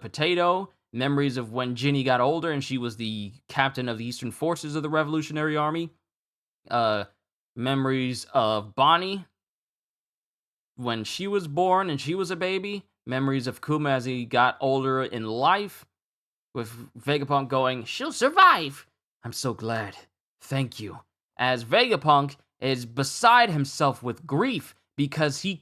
Speaker 1: Potato. Memories of when Ginny got older and she was the captain of the Eastern Forces of the Revolutionary Army. Memories of Bonnie when she was born and she was a baby. Memories of Kuma as he got older in life. With Vegapunk going, "She'll survive. I'm so glad. Thank you." As Vegapunk is beside himself with grief because he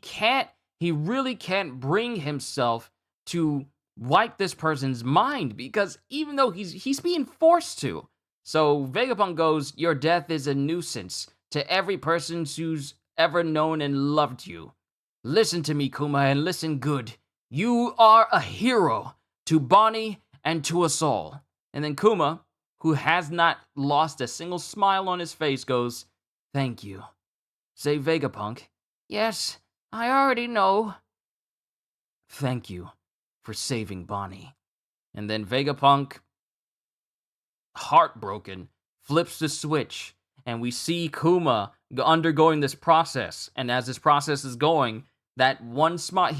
Speaker 1: really can't bring himself to wipe this person's mind, because even though he's being forced to. So Vegapunk goes, "Your death is a nuisance to every person who's ever known and loved you. Listen to me, Kuma, and listen good. You are a hero to Bonnie and to us all." And then Kuma, who has not lost a single smile on his face, goes, "Thank you." Say, Vegapunk, "Yes, I already know." "Thank you for saving Bonnie." And then Vegapunk, heartbroken, flips the switch, and we see Kuma undergoing this process. And as this process is going, that one smile,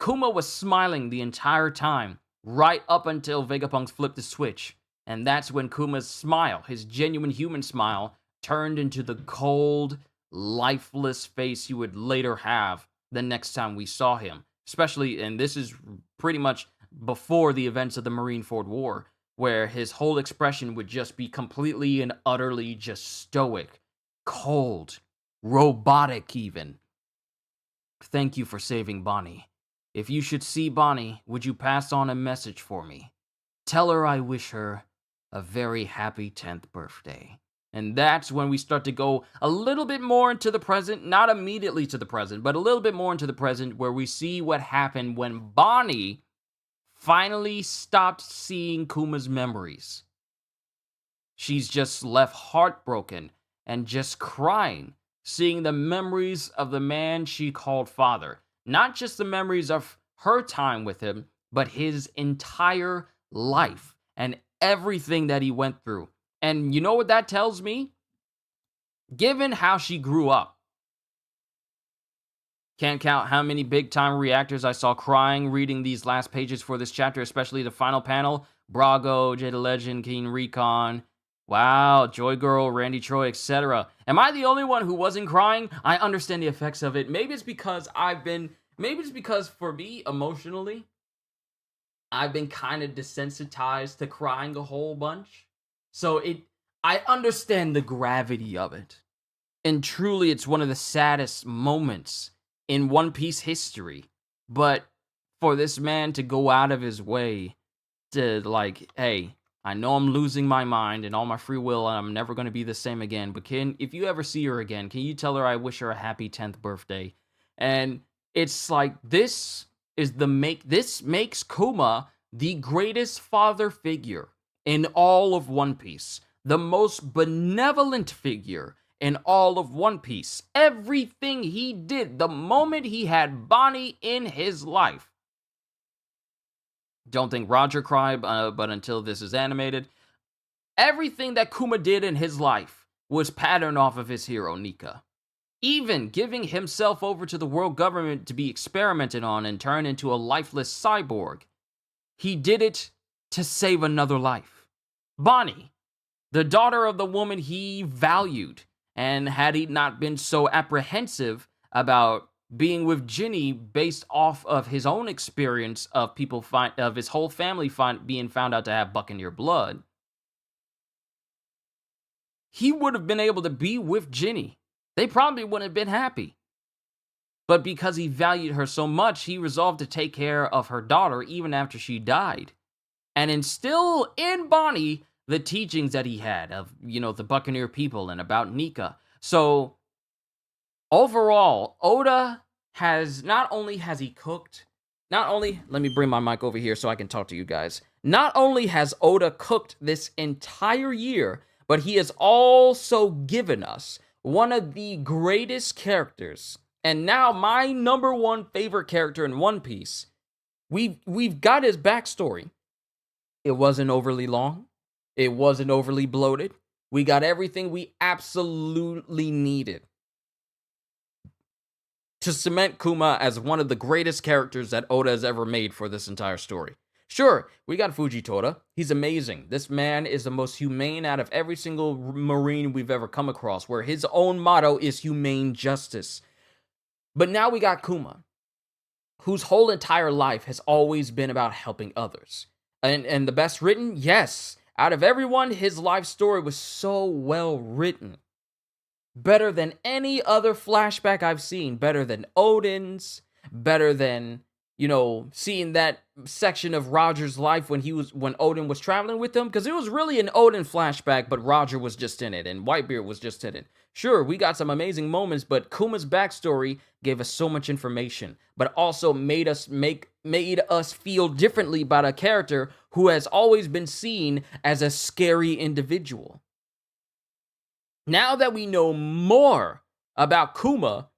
Speaker 1: Kuma was smiling the entire time, right up until Vegapunk flipped the switch. And that's when Kuma's smile, his genuine human smile, turned into the cold, lifeless face he would later have the next time we saw him. Especially, and this is pretty much before the events of the Marineford War, where his whole expression would just be completely and utterly just stoic, cold, robotic even. "Thank you for saving Bonnie. If you should see Bonnie, would you pass on a message for me? Tell her I wish her a very happy 10th birthday." And that's when we start to go a little bit more into the present, not immediately to the present, but a little bit more into the present, where we see what happened when Bonnie finally stopped seeing Kuma's memories. She's just left heartbroken and just crying, seeing the memories of the man she called father. Not just the memories of her time with him, but his entire life and everything that he went through. And you know what that tells me? Given how she grew up, can't count how many big-time reactors I saw crying reading these last pages for this chapter, especially the final panel. Brago, Jada Legend, Keen Recon, wow, Joy Girl, Randy Troy, etc. Am I the only one who wasn't crying? I understand the effects of it. Maybe it's because for me, emotionally, I've been kind of desensitized to crying a whole bunch. So I understand the gravity of it. And truly, it's one of the saddest moments in One Piece history. But for this man to go out of his way to, like, hey, I know I'm losing my mind and all my free will, and I'm never going to be the same again. But if you ever see her again, can you tell her I wish her a happy 10th birthday? And it's like, this makes Kuma the greatest father figure in all of One Piece, the most benevolent figure in all of One Piece. Everything he did the moment he had Bonnie in his life. Don't think Roger cried, but until this is animated, everything that Kuma did in his life was patterned off of his hero, Nika. Even giving himself over to the world government to be experimented on and turned into a lifeless cyborg. He did it to save another life. Bonnie, the daughter of the woman he valued, and had he not been so apprehensive about being with Ginny based off of his own experience of of his whole family being found out to have Buccaneer blood, he would have been able to be with Ginny. They probably wouldn't have been happy. But because he valued her so much, he resolved to take care of her daughter even after she died, and instill in Bonnie the teachings that he had of, the Buccaneer people and about Nika. So overall, Oda has not only let me bring my mic over here so I can talk to you guys. Not only has Oda cooked this entire year, but he has also given us one of the greatest characters, and now my number one favorite character in One Piece. We've got his backstory. It wasn't overly long. It wasn't overly bloated. We got everything we absolutely needed to cement Kuma as one of the greatest characters that Oda has ever made for this entire story. Sure, we got Fujitora. He's amazing. This man is the most humane out of every single Marine we've ever come across, where his own motto is humane justice. But now we got Kuma, whose whole entire life has always been about helping others. And the best written? Yes. Out of everyone, his life story was so well written. Better than any other flashback I've seen. Better than Odin's. Better than, seeing that section of Roger's life when Odin was traveling with him. Because it was really an Odin flashback, but Roger was just in it, and Whitebeard was just in it. Sure, we got some amazing moments, but Kuma's backstory gave us so much information, but also made us feel differently about a character who has always been seen as a scary individual. Now that we know more about Kuma,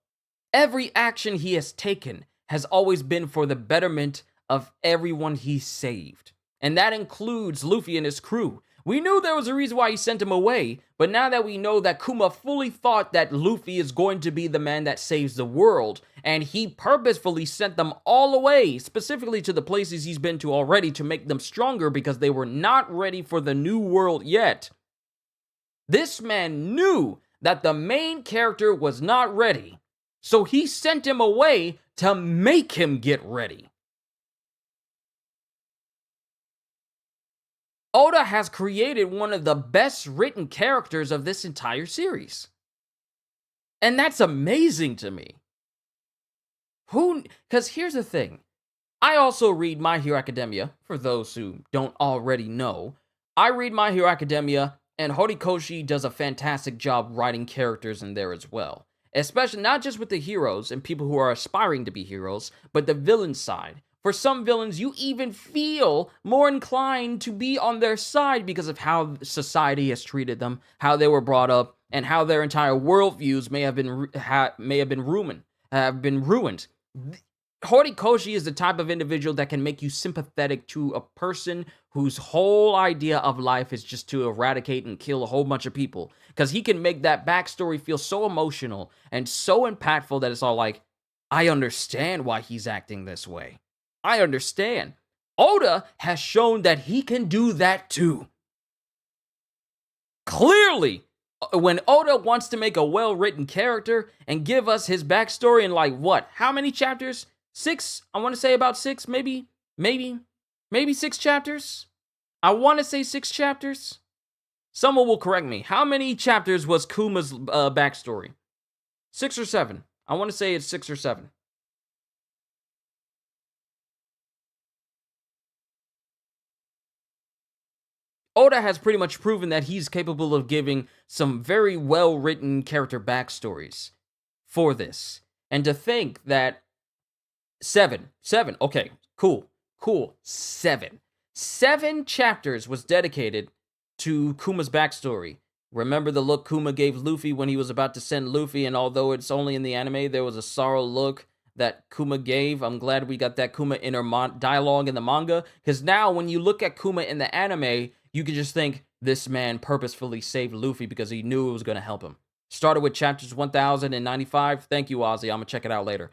Speaker 1: every action he has taken has always been for the betterment of everyone he saved. And that includes Luffy and his crew. We knew there was a reason why he sent him away, but now that we know that Kuma fully thought that Luffy is going to be the man that saves the world, and he purposefully sent them all away, specifically to the places he's been to already, to make them stronger because they were not ready for the new world yet. This man knew that the main character was not ready, so he sent him away to make him get ready. Oda has created one of the best written characters of this entire series. And that's amazing to me. Because here's the thing. I also read My Hero Academia, for those who don't already know. I read My Hero Academia, and Horikoshi does a fantastic job writing characters in there as well. Especially not just with the heroes and people who are aspiring to be heroes, but the villain side. For some villains, you even feel more inclined to be on their side because of how society has treated them, how they were brought up, and how their entire worldviews may have been ruined. Horikoshi is the type of individual that can make you sympathetic to a person whose whole idea of life is just to eradicate and kill a whole bunch of people. Because he can make that backstory feel so emotional and so impactful that it's all like, I understand why he's acting this way. I understand. Oda has shown that he can do that too. Clearly, when Oda wants to make a well-written character and give us his backstory in how many chapters? 6? I want to say about 6, maybe. Maybe 6 chapters? I want to say 6 chapters. Someone will correct me. How many chapters was Kuma's backstory? 6 or 7? I want to say it's 6 or 7. Oda has pretty much proven that he's capable of giving some very well-written character backstories for this. And to think that 7, okay, cool, 7 chapters was dedicated to Kuma's backstory. Remember the look Kuma gave Luffy when he was about to send Luffy, and although it's only in the anime, there was a sorrow look that Kuma gave. I'm glad we got that Kuma inner dialogue in the manga, because now when you look at Kuma in the anime, you can just think, this man purposefully saved Luffy because he knew it was going to help him. Started with chapters 1095. Thank you, Ozzy. I'm going to check it out later.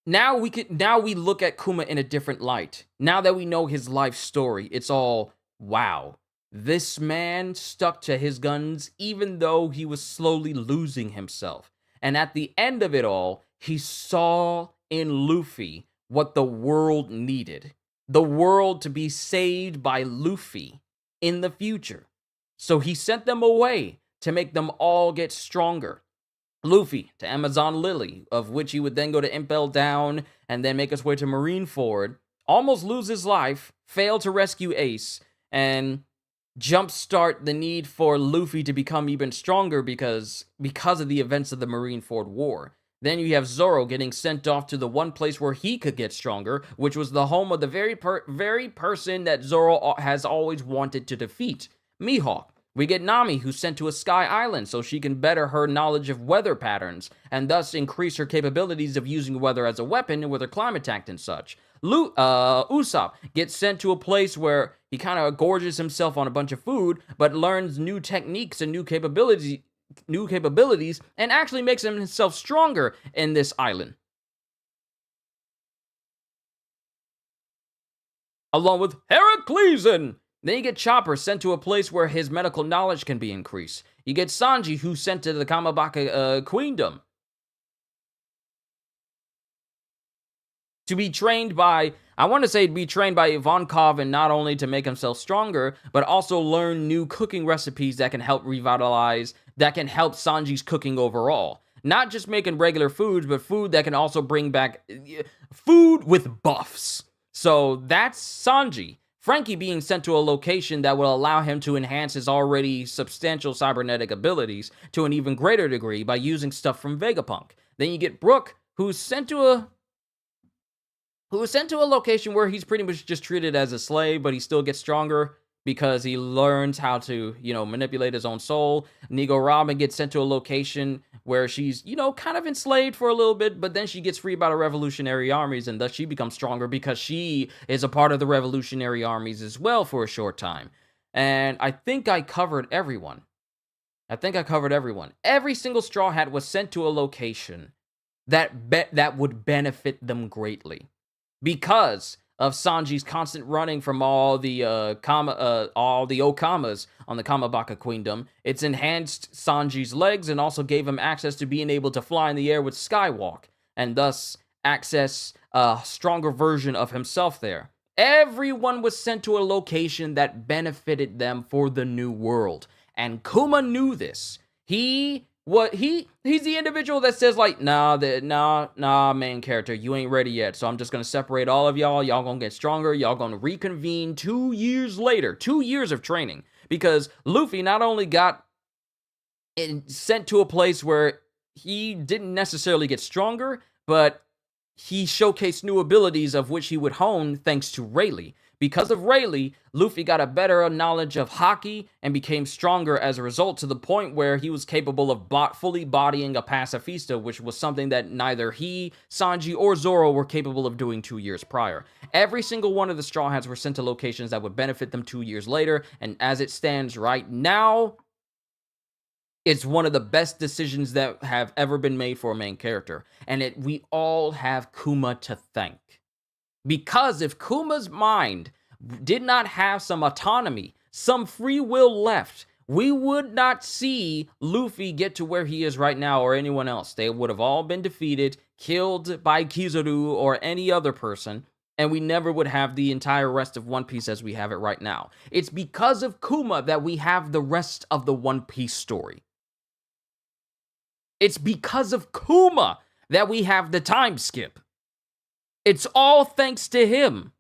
Speaker 1: Now we look at Kuma in a different light. Now that we know his life story, it's all, wow. This man stuck to his guns even though he was slowly losing himself. And at the end of it all, he saw in Luffy what the world needed. The world to be saved by Luffy in the future. So he sent them away to make them all get stronger. Luffy to Amazon Lily, of which he would then go to Impel Down and then make his way to Marineford, almost lose his life, fail to rescue Ace, and jumpstart the need for Luffy to become even stronger because of the events of the Marineford War. Then you have Zoro getting sent off to the one place where he could get stronger, which was the home of the very person that Zoro has always wanted to defeat, Mihawk. We get Nami, who's sent to a sky island so she can better her knowledge of weather patterns, and thus increase her capabilities of using weather as a weapon with her climate attack and such. Usopp gets sent to a place where he kind of gorges himself on a bunch of food, but learns new techniques and new capabilities, and actually makes himself stronger in this island. Along with Heraclean. Then you get Chopper sent to a place where his medical knowledge can be increased. You get Sanji, who's sent to the Kamabaka Queendom to be trained by, I want to say be trained by Ivankov, and not only to make himself stronger, but also learn new cooking recipes that can help revitalize, that can help Sanji's cooking overall. Not just making regular foods, but food that can also bring back food with buffs. So that's Sanji. Frankie being sent to a location that will allow him to enhance his already substantial cybernetic abilities to an even greater degree by using stuff from Vegapunk. Then you get Brook, who's sent to a location where he's pretty much just treated as a slave, but he still gets stronger because he learns how to, manipulate his own soul. Nigo Robin gets sent to a location where she's, kind of enslaved for a little bit, but then she gets freed by the revolutionary armies, and thus she becomes stronger because she is a part of the revolutionary armies as well for a short time. And I think I covered everyone. Every single Straw Hat was sent to a location that would benefit them greatly. Because of Sanji's constant running from all the Okamas on the Kamabaka Queendom, it's enhanced Sanji's legs and also gave him access to being able to fly in the air with Skywalk, and thus access a stronger version of himself there. Everyone was sent to a location that benefited them for the new world, and Kuma knew this. He's the individual that says, like, nah, main character, you ain't ready yet, so I'm just gonna separate all of y'all gonna get stronger, y'all gonna reconvene 2 years later, 2 years of training, because Luffy not only got sent to a place where he didn't necessarily get stronger, but he showcased new abilities of which he would hone thanks to Rayleigh. Because of Rayleigh, Luffy got a better knowledge of Haki and became stronger as a result, to the point where he was capable of fully bodying a pacifista, which was something that neither he, Sanji, or Zoro were capable of doing 2 years prior. Every single one of the Straw Hats were sent to locations that would benefit them 2 years later, and as it stands right now, it's one of the best decisions that have ever been made for a main character. And we all have Kuma to thank. Because if Kuma's mind did not have some autonomy, some free will left, we would not see Luffy get to where he is right now, or anyone else. They would have all been defeated, killed by Kizaru or any other person, and we never would have the entire rest of One Piece as we have it right now. It's because of Kuma that we have the rest of the One Piece story. It's because of Kuma that we have the time skip. It's all thanks to him.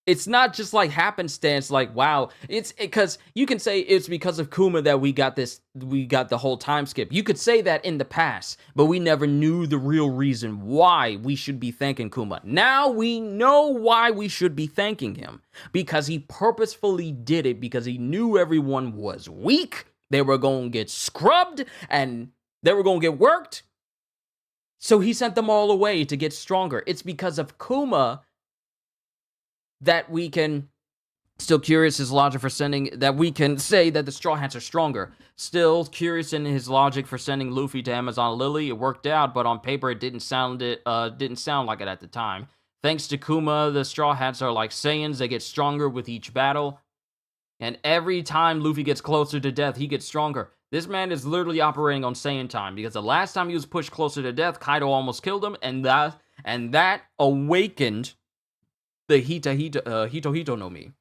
Speaker 1: It's not just like happenstance, like, wow. It's because you can say it's because of Kuma that we got the whole time skip. You could say that in the past, but we never knew the real reason why we should be thanking Kuma. Now we know why we should be thanking him. Because he purposefully did it, because he knew everyone was weak. They were going to get scrubbed, and they were going to get worked. So he sent them all away to get stronger. It's because of Kuma that we can, still curious his logic for sending, that we can say that the Straw Hats are stronger. Still curious in his logic for sending Luffy to Amazon Lily. It worked out, but on paper it didn't sound like it at the time. Thanks to Kuma, the Straw Hats are like Saiyans. They get stronger with each battle. And every time Luffy gets closer to death, he gets stronger. This man is literally operating on Saiyan time, because the last time he was pushed closer to death, Kaido almost killed him, and that awakened the Hito no Mi.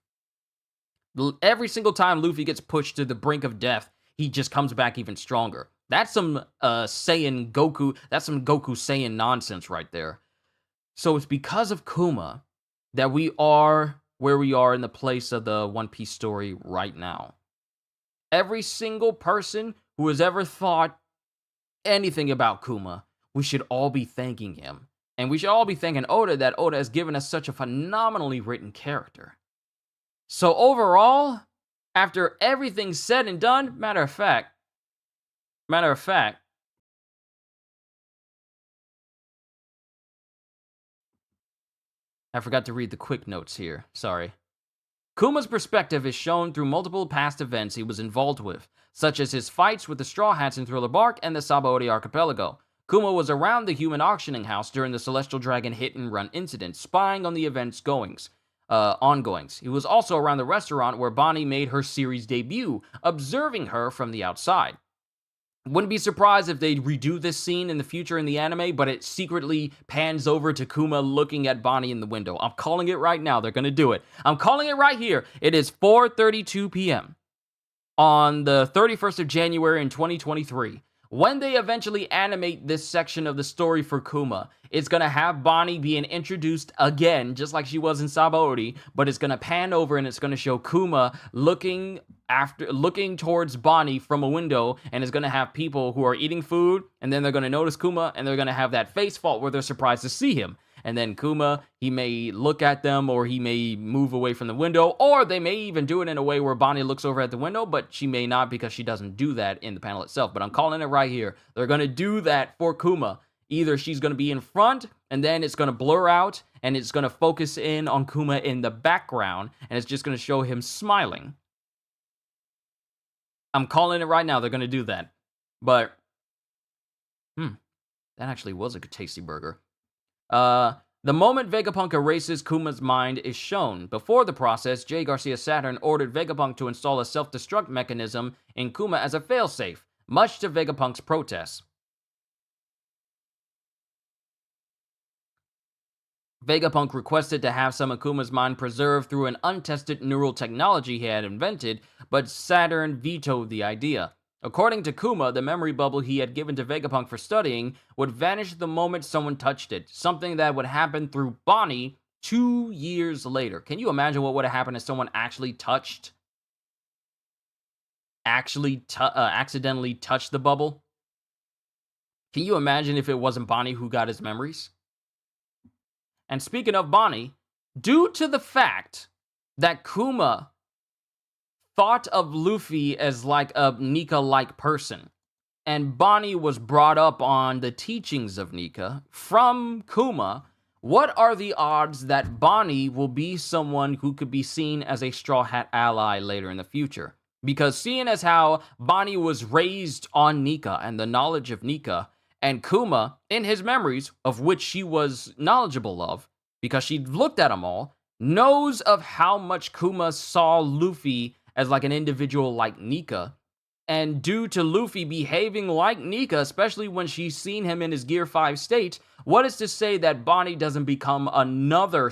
Speaker 1: Every single time Luffy gets pushed to the brink of death, he just comes back even stronger. That's some Saiyan Goku, that's some Goku Saiyan nonsense right there. So it's because of Kuma that we are where we are in the place of the One Piece story right now. Every single person who has ever thought anything about Kuma, we should all be thanking him. And we should all be thanking Oda that Oda has given us such a phenomenally written character. So overall, after everything's said and done, matter of fact, I forgot to read the quick notes here. Sorry. Kuma's perspective is shown through multiple past events he was involved with, such as his fights with the Straw Hats in Thriller Bark and the Sabaody Archipelago. Kuma was around the human auctioning house during the Celestial Dragon hit-and-run incident, spying on the event's ongoings. He was also around the restaurant where Bonnie made her series debut, observing her from the outside. Wouldn't be surprised if they redo this scene in the future in the anime, but it secretly pans over to Kuma looking at Bonnie in the window. I'm calling it right now. They're going to do it. I'm calling it right here. It is 4:32 p.m. on the 31st of January in 2023. When they eventually animate this section of the story for Kuma, it's going to have Bonnie being introduced again, just like she was in Sabaody, but it's going to pan over and it's going to show Kuma looking towards Bonnie from a window, and it's going to have people who are eating food, and then they're going to notice Kuma, and they're going to have that face fault where they're surprised to see him. And then Kuma, he may look at them, or he may move away from the window, or they may even do it in a way where Bonnie looks over at the window, but she may not, because she doesn't do that in the panel itself. But I'm calling it right here. They're going to do that for Kuma. Either she's going to be in front, and then it's going to blur out, and it's going to focus in on Kuma in the background, and it's just going to show him smiling. I'm calling it right now. They're going to do that. But, that actually was a good tasty burger. The moment Vegapunk erases Kuma's mind is shown. Before the process, J. Garcia Saturn ordered Vegapunk to install a self-destruct mechanism in Kuma as a failsafe, much to Vegapunk's protests. Vegapunk requested to have some of Kuma's mind preserved through an untested neural technology he had invented, but Saturn vetoed the idea. According to Kuma, the memory bubble he had given to Vegapunk for studying would vanish the moment someone touched it, something that would happen through Bonnie 2 years later. Can you imagine what would have happened if someone accidentally touched the bubble? Can you imagine if it wasn't Bonnie who got his memories? And speaking of Bonnie, due to the fact that Kuma thought of Luffy as like a Nika-like person, and Bonnie was brought up on the teachings of Nika from Kuma, what are the odds that Bonnie will be someone who could be seen as a Straw Hat ally later in the future? Because seeing as how Bonnie was raised on Nika and the knowledge of Nika, and Kuma, in his memories, of which she was knowledgeable of, because she looked at them all, knows of how much Kuma saw Luffy as like an individual like Nika, And due to Luffy behaving like Nika, especially when she's seen him in his Gear 5 state, what is to say that Bonnie doesn't become another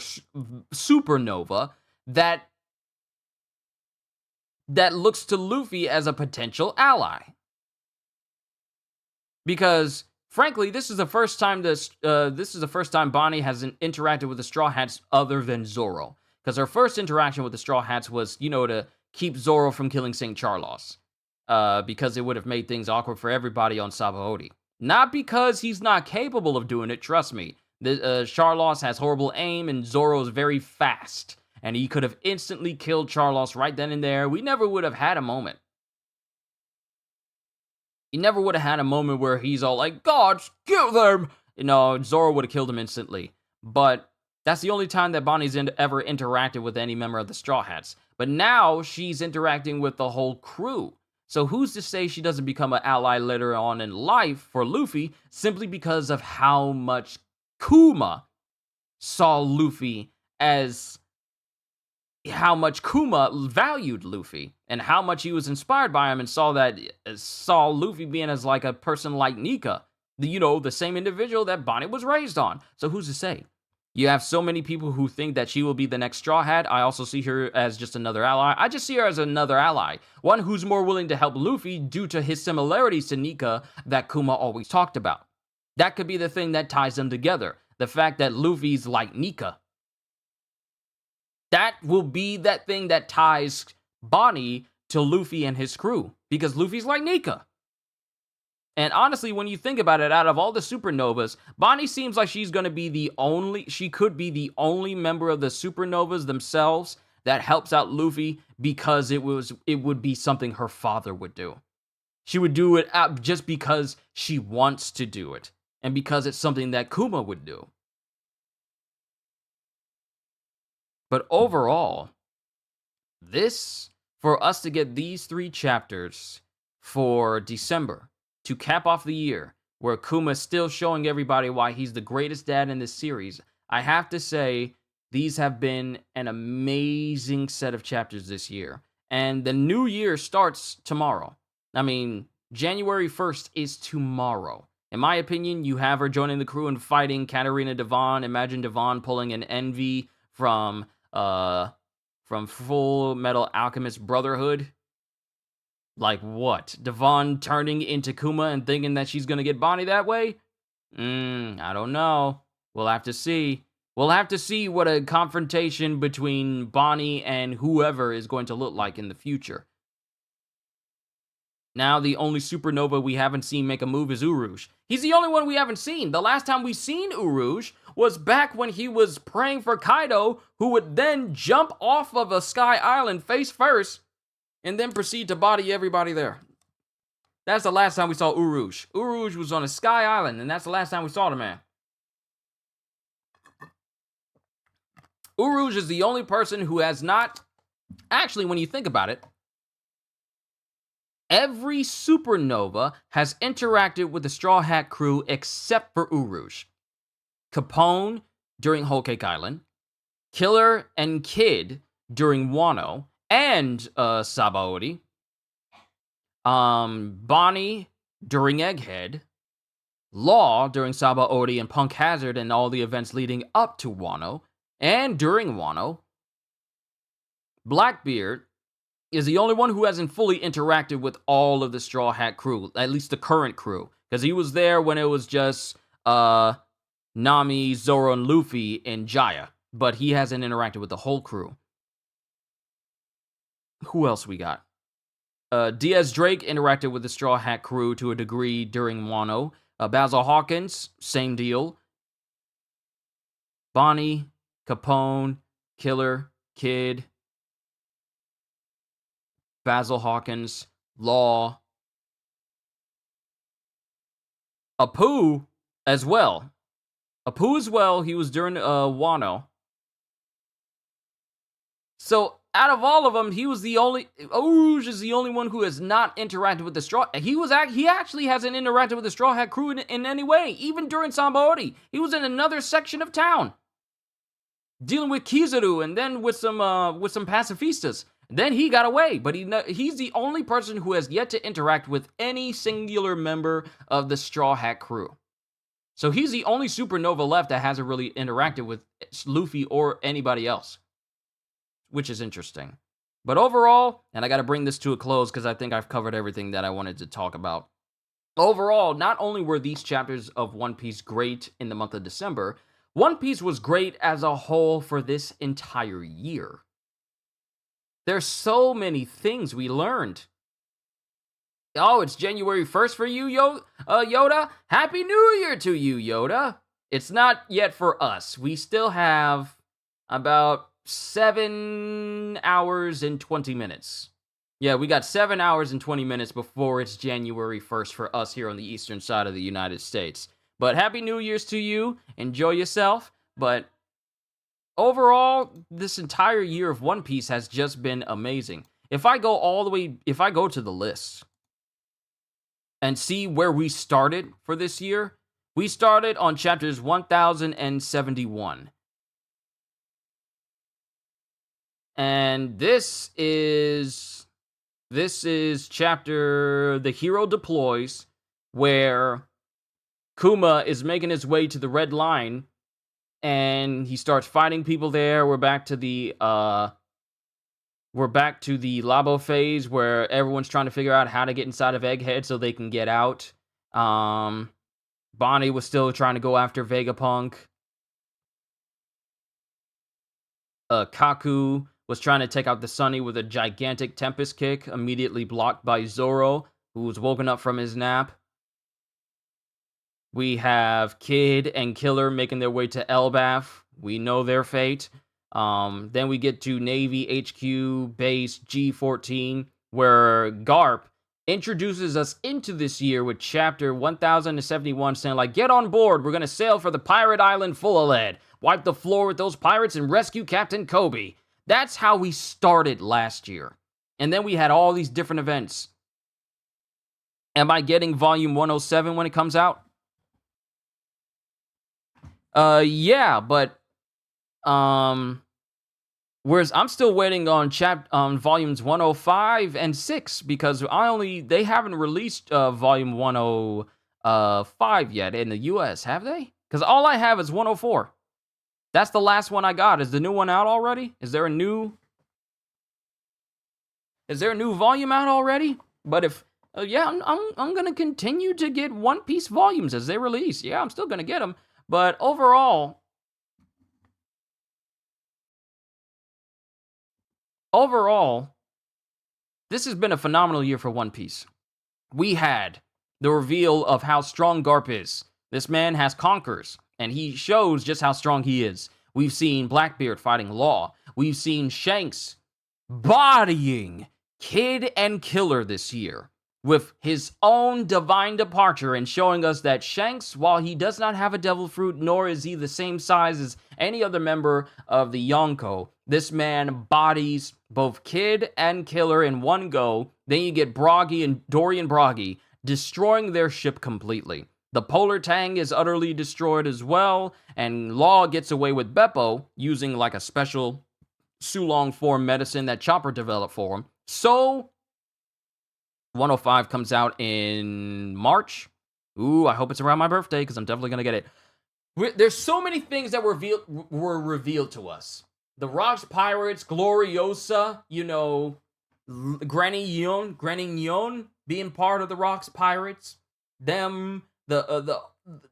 Speaker 1: supernova that looks to Luffy as a potential ally? Because frankly, this is the first time Bonnie has interacted with the Straw Hats other than Zoro. Because her first interaction with the Straw Hats was, to keep Zoro from killing St. Charlos. Because it would have made things awkward for everybody on Sabaody. Not because he's not capable of doing it, trust me. Charlos has horrible aim and Zoro's very fast. And he could have instantly killed Charlos right then and there. We never would have had a moment. He never would have had a moment where he's all like, "Gods, kill them!" Zoro would have killed him instantly. But that's the only time that Bonnie's ever interacted with any member of the Straw Hats. But now she's interacting with the whole crew. So who's to say she doesn't become an ally later on in life for Luffy simply because of how much Kuma saw Luffy as... how much Kuma valued Luffy and how much he was inspired by him and saw Luffy being as like a person like Nika, the same individual that Bonnie was raised on. So who's to say? You have so many people who think that she will be the next Straw Hat. I also see her as just another ally. I just see her as another ally. One who's more willing to help Luffy due to his similarities to Nika that Kuma always talked about. That could be the thing that ties them together. The fact that Luffy's like Nika. That will be that thing that ties Bonnie to Luffy and his crew. Because Luffy's like Nika. And honestly, when you think about it, out of all the supernovas, Bonnie seems like she could be the only member of the supernovas themselves that helps out Luffy because it would be something her father would do. She would do it just because she wants to do it. And because it's something that Kuma would do. But overall, for us to get these 3 chapters for December, to cap off the year, where Kuma's still showing everybody why he's the greatest dad in this series, I have to say, these have been an amazing set of chapters this year. And the new year starts tomorrow. I mean, January 1st is tomorrow. In my opinion, you have her joining the crew and fighting Katarina Devon. Imagine Devon pulling an Envy from Full Metal Alchemist Brotherhood. Like what? Devon turning into Kuma and thinking that she's gonna get Bonnie that way? I don't know. We'll have to see. We'll have to see what a confrontation between Bonnie and whoever is going to look like in the future. Now, the only supernova we haven't seen make a move is Urouge. He's the only one we haven't seen. The last time we seen Urouge was back when he was praying for Kaido, who would then jump off of a sky island face first, and then proceed to body everybody there. That's the last time we saw Urouge. Urouge was on a sky island, and that's the last time we saw the man. Urouge is the only person who has not... Actually, when you think about it, every supernova has interacted with the Straw Hat crew except for Urouge. Capone during Whole Cake Island, Killer and Kid during Wano and Sabaody, Bonnie during Egghead, Law during Sabaody and Punk Hazard and all the events leading up to Wano, and during Wano. Blackbeard is the only one who hasn't fully interacted with all of the Straw Hat crew, at least the current crew, because he was there when it was just Nami, Zoro, and Luffy and Jaya, but he hasn't interacted with the whole crew. Who else we got? Diaz Drake interacted with the Straw Hat crew to a degree during Wano. Basil Hawkins, same deal. Bonnie, Capone, Killer, Kid, Basil Hawkins, Law, Apu as well. He was during Wano. So, out of all of them, Urouge is the only one who has not interacted with the Straw... He actually hasn't interacted with the Straw Hat crew in any way, even during Sabaody. He was in another section of town, dealing with Kizaru and then with some pacifistas. Then he got away, but he's the only person who has yet to interact with any singular member of the Straw Hat crew. So he's the only supernova left that hasn't really interacted with Luffy or anybody else, which is interesting. But overall, and I got to bring this to a close because I think I've covered everything that I wanted to talk about. Overall, not only were these chapters of One Piece great in the month of December, One Piece was great as a whole for this entire year. There's so many things we learned. Oh, it's January 1st for you, Yoda? Happy New Year to you, Yoda. It's not yet for us. We still have about 7 hours and 20 minutes. Yeah, we got 7 hours and 20 minutes before it's January 1st for us here on the eastern side of the United States. But Happy New Year's to you. Enjoy yourself. But overall, this entire year of One Piece has just been amazing. If I go to the list and see where we started for this year, we started on chapters 1071. And this is chapter The Hero Deploys, where Kuma is making his way to the Red Line, and he starts fighting people there. We're back to the Labo phase where everyone's trying to figure out how to get inside of Egghead so they can get out. Bonnie was still trying to go after Vegapunk. Kaku was trying to take out the Sunny with a gigantic Tempest Kick, immediately blocked by Zoro, who was woken up from his nap. We have Kid and Killer making their way to Elbaf. We know their fate. Then we get to Navy HQ Base G14, where Garp introduces us into this year with chapter 1071, saying like, get on board, we're going to sail for the pirate island full of lead, wipe the floor with those pirates, and rescue Captain Kobe. That's how we started last year. And then we had all these different events. Am I getting volume 107 when it comes out? Yeah, but whereas I'm still waiting on volumes 105 and 6 because they haven't released volume 105 yet in the US, have they? Because all I have is 104. That's the last one I got. Is the new one out already? Is there a new volume out already? But if yeah, I'm gonna continue to get One Piece volumes as they release. Yeah, I'm still gonna get them. But overall, this has been a phenomenal year for One Piece. We had the reveal of how strong Garp is. This man has conquerors, and he shows just how strong he is. We've seen Blackbeard fighting Law. We've seen Shanks bodying Kid and Killer this year with his own divine departure and showing us that Shanks, while he does not have a devil fruit, nor is he the same size as any other member of the Yonko, this man bodies both Kid and Killer in one go. Then you get Broggy and Dorian Broggy destroying their ship completely. The Polar Tang is utterly destroyed as well, and Law gets away with Beppo using like a special Sulong form medicine that Chopper developed for him. So 105 comes out in March. Ooh, I hope it's around my birthday because I'm definitely going to get it. There's so many things that were revealed to us. The Rocks Pirates, Gloriosa, Granny Nyon being part of the Rocks Pirates. Them, the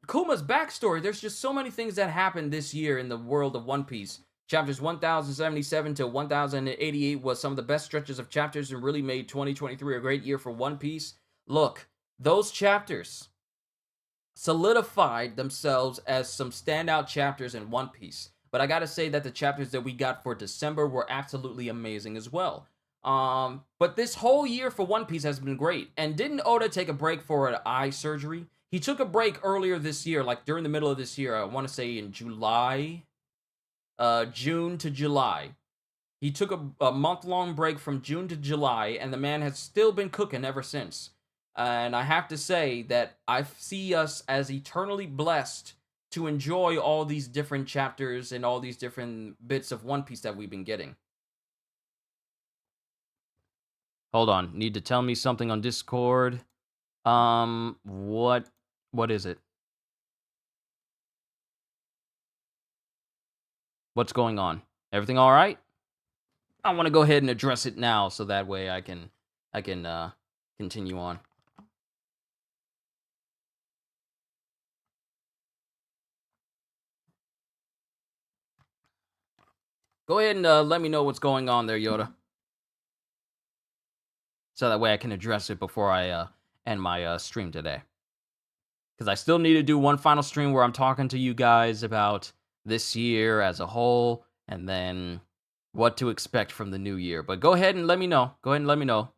Speaker 1: Kuma's backstory. There's just so many things that happened this year in the world of One Piece. Chapters 1077 to 1088 was some of the best stretches of chapters and really made 2023 a great year for One Piece. Look, those chapters solidified themselves as some standout chapters in One Piece. But I gotta say that the chapters that we got for December were absolutely amazing as well. But this whole year for One Piece has been great. And didn't Oda take a break for an eye surgery? He took a break earlier this year, like during the middle of this year. I want to say in June to July. He took a month-long break from June to July, and the man has still been cooking ever since. And I have to say that I see us as eternally blessed to enjoy all these different chapters and all these different bits of One Piece that we've been getting. Hold on. Need to tell me something on Discord. What is it? What's going on? Everything all right? I want to go ahead and address it now so that way I can continue on. Go ahead and let me know what's going on there, Yoda. So that way I can address it before I end my stream today. Because I still need to do one final stream where I'm talking to you guys about this year as a whole, and then what to expect from the new year. But go ahead and let me know. Go ahead and let me know.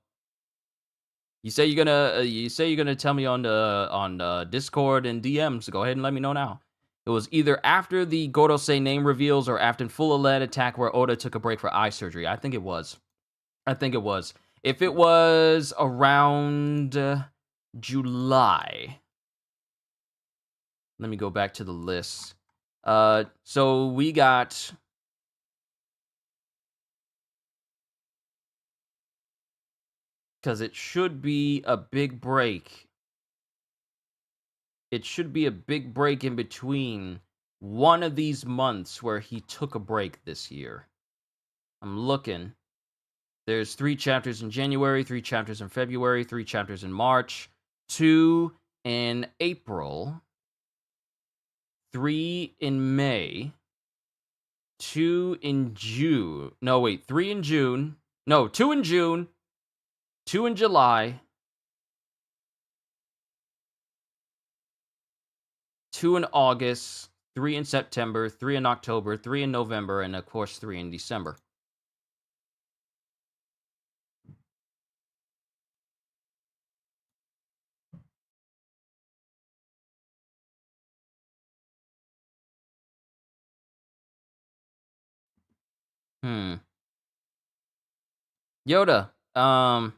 Speaker 1: You say you're gonna tell me on Discord and DMs. So go ahead and let me know now. It was either after the Gorosei name reveals or after full lead attack where Oda took a break for eye surgery. I think it was. If it was around July. Let me go back to the list. So we got... Because it should be a big break. It should be a big break in between one of these months where he took a break this year. I'm looking. There's 3 chapters in January, 3 chapters in February, 3 chapters in March, 2 in April, 3 in May, 2 in June. No, wait, 3 in June. No, 2 in June, 2 in July, 2 in August, 3 in September, 3 in October, 3 in November, and of course 3 in December. Yoda, are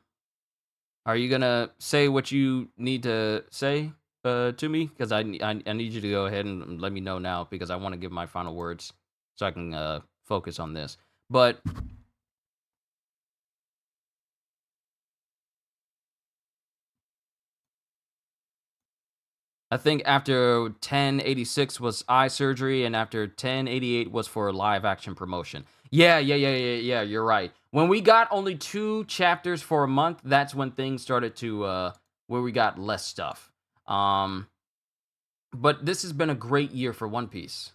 Speaker 1: you gonna say what you need to say to me? Because I need you to go ahead and let me know now because I want to give my final words so I can focus on this. But I think after 1086 was eye surgery, and after 1088 was for live action promotion. Yeah. You're right. When we got only 2 chapters for a month, that's when things started to where we got less stuff. But this has been a great year for One Piece.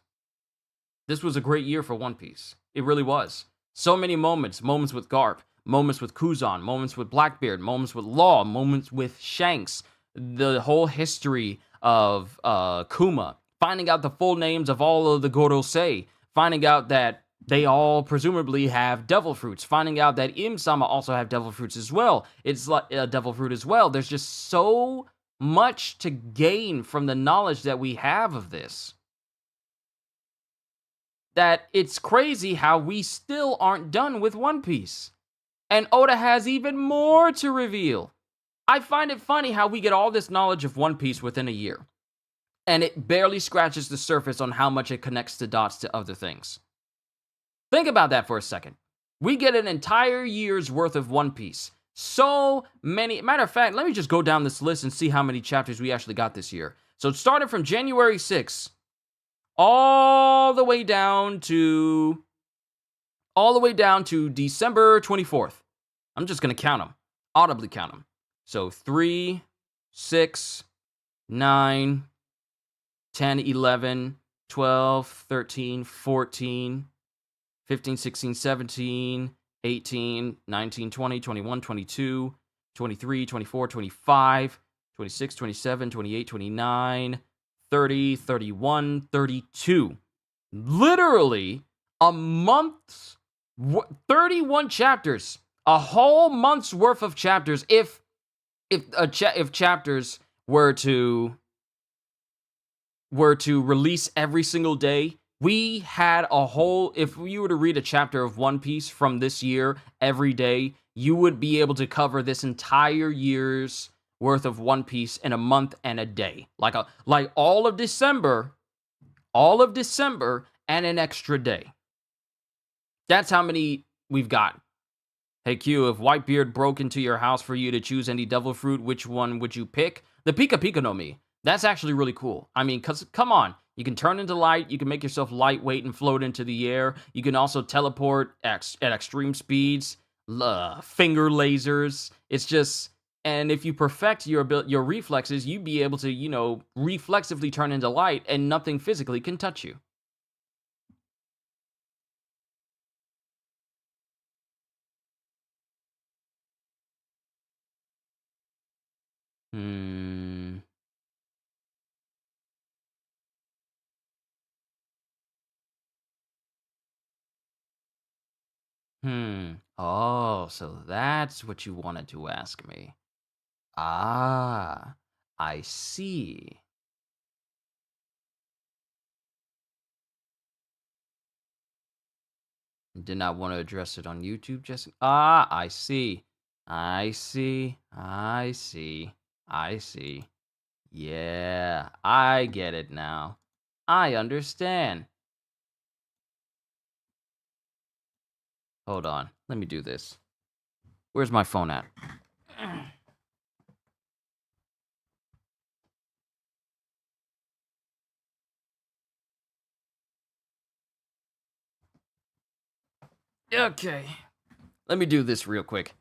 Speaker 1: This was a great year for One Piece. It really was. So many moments with Garp, moments with Kuzan, moments with Blackbeard, moments with Law, moments with Shanks, the whole history of Kuma, finding out the full names of all of the Gorosei, finding out that they all presumably have devil fruits, finding out that Im-sama also have devil fruits as well. It's like a devil fruit as well. There's just so much to gain from the knowledge that we have of this, that it's crazy how we still aren't done with One Piece. And Oda has even more to reveal. I find it funny how we get all this knowledge of One Piece within a year, and it barely scratches the surface on how much it connects the dots to other things. Think about that for a second. We get an entire year's worth of One Piece. So many. Matter of fact, let me just go down this list and see how many chapters we actually got this year. So it started from January 6th all the way down to December 24th. I'm just going to count them. Audibly count them. So 3, 6, 9, 10, 11, 12, 13, 14, 15, 16, 17, 18, 19, 20, 21, 22, 23, 24, 25, 26, 27, 28, 29, 30, 31, 32. Literally a month's 31 chapters. A whole month's worth of chapters if chapters were to release every single day. We had a whole, if you were to read a chapter of One Piece from this year every day, you would be able to cover this entire year's worth of One Piece in a month and a day. Like all of December and an extra day. That's how many we've got. Hey Q, if Whitebeard broke into your house for you to choose any devil fruit, which one would you pick? The Pika Pika no Mi. That's actually really cool. I mean, cause come on, you can turn into light, you can make yourself lightweight and float into the air. You can also teleport at extreme speeds, finger lasers. It's just, and if you perfect your reflexes, you'd be able to, reflexively turn into light, and nothing physically can touch you. Hmm. Oh, so that's what you wanted to ask me. Ah, I see. Did not want to address it on YouTube, Jessica. Ah, I see. I see. I see. I see. Yeah, I get it now. I understand. Hold on. Let me do this. Where's my phone at? Okay. Let me do this real quick.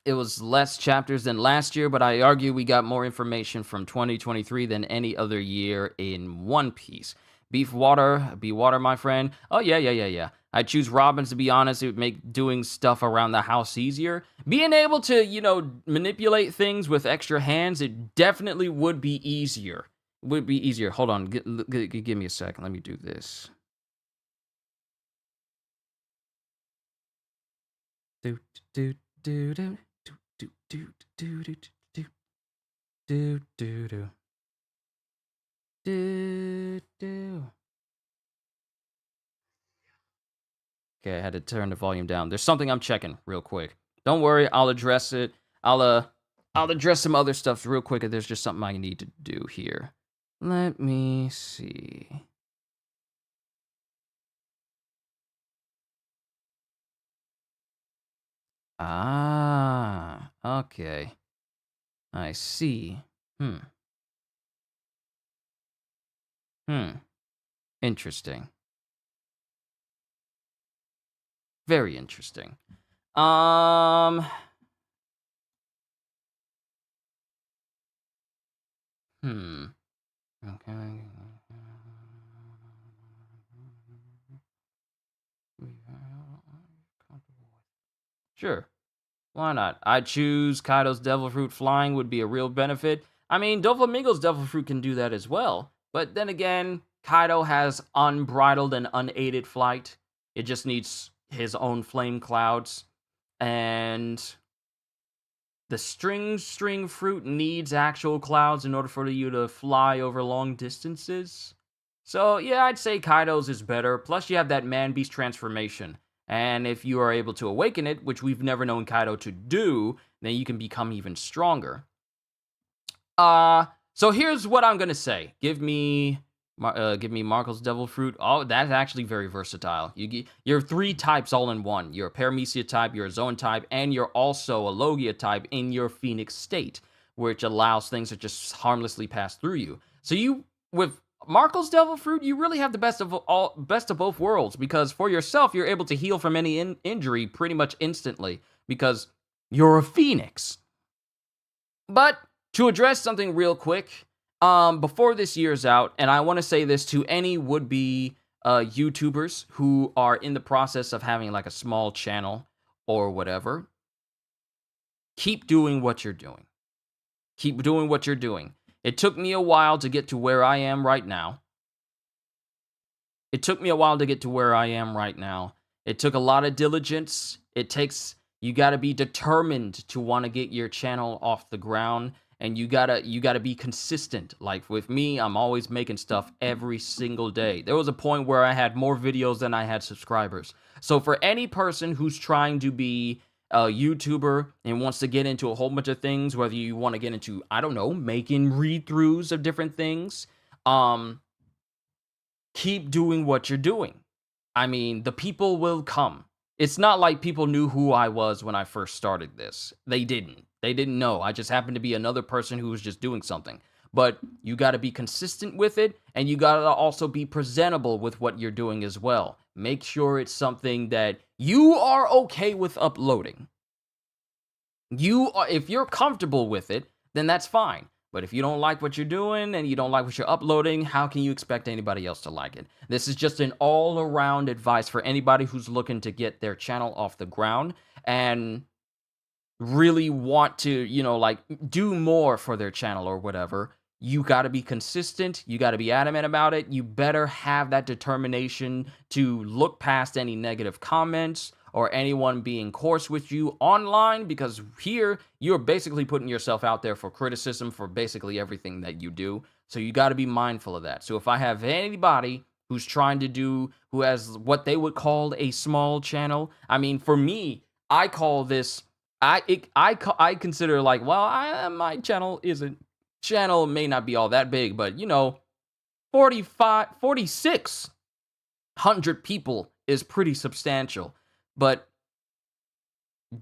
Speaker 1: It was less chapters than last year, but I argue we got more information from 2023 than any other year in One Piece. Be water, my friend. Oh, yeah. I choose Robins to be honest. It would make doing stuff around the house easier. Being able to, manipulate things with extra hands, it definitely would be easier. Would be easier. Hold on. Give me a second. Let me do this. Do, do, do, do, do, do, do, do, do, do, do, do. Do, do. Okay, I had to turn the volume down. There's something I'm checking real quick. Don't worry, I'll address it. I'll address some other stuff real quick. There's just something I need to do here. Let me see. Ah, okay. I see. Hmm. Hmm. Interesting. Very interesting. Um. Hmm. Okay. Sure. Why not? I choose Kaido's Devil Fruit flying would be a real benefit. I mean, Doflamingo's Devil Fruit can do that as well. But then again, Kaido has unbridled and unaided flight. It just needs his own flame clouds. And the string fruit needs actual clouds in order for you to fly over long distances. So, yeah, I'd say Kaido's is better. Plus, you have that man beast transformation. And if you are able to awaken it, which we've never known Kaido to do, then you can become even stronger. So here's what I'm gonna say. Give me Marco's Devil Fruit. Oh, that's actually very versatile. You're three types all in one. You're a Paramecia type, you're a Zoan type, and you're also a Logia type in your Phoenix state, which allows things to just harmlessly pass through you. So with Marco's Devil Fruit, you really have the best of both worlds, because for yourself, you're able to heal from any injury pretty much instantly because you're a Phoenix. But to address something real quick, before this year's out, and I want to say this to any would-be YouTubers who are in the process of having like a small channel or whatever, keep doing what you're doing. Keep doing what you're doing. It took me a while to get to where I am right now. It took me a while to get to where I am right now. It took a lot of diligence. You got to be determined to want to get your channel off the ground, and you got to be consistent. Like with me, I'm always making stuff every single day. There was a point where I had more videos than I had subscribers. So for any person who's trying to be a YouTuber and wants to get into a whole bunch of things, whether you want to get into, I don't know, making read-throughs of different things, keep doing what you're doing. I mean, the people will come. it's not like people knew who I was when I first started this. They didn't. They didn't know. I just happened to be another person who was just doing something. But you got to be consistent with it, and you got to also be presentable with what you're doing as well. Make sure it's something that you are okay with uploading. If you're comfortable with it, then that's fine. But if you don't like what you're doing and you don't like what you're uploading, how can you expect anybody else to like it? This is just an all-around advice for anybody who's looking to get their channel off the ground and really want to, like do more for their channel or whatever. You got to be consistent. You got to be adamant about it. You better have that determination to look past any negative comments or anyone being coarse with you online, because here you're basically putting yourself out there for criticism for basically everything that you do. So you got to be mindful of that. So if I have anybody who's trying to who has what they would call a small channel, I mean, for me, I call this, I consider like, well, my channel may not be all that big, but 4,600 people is pretty substantial. But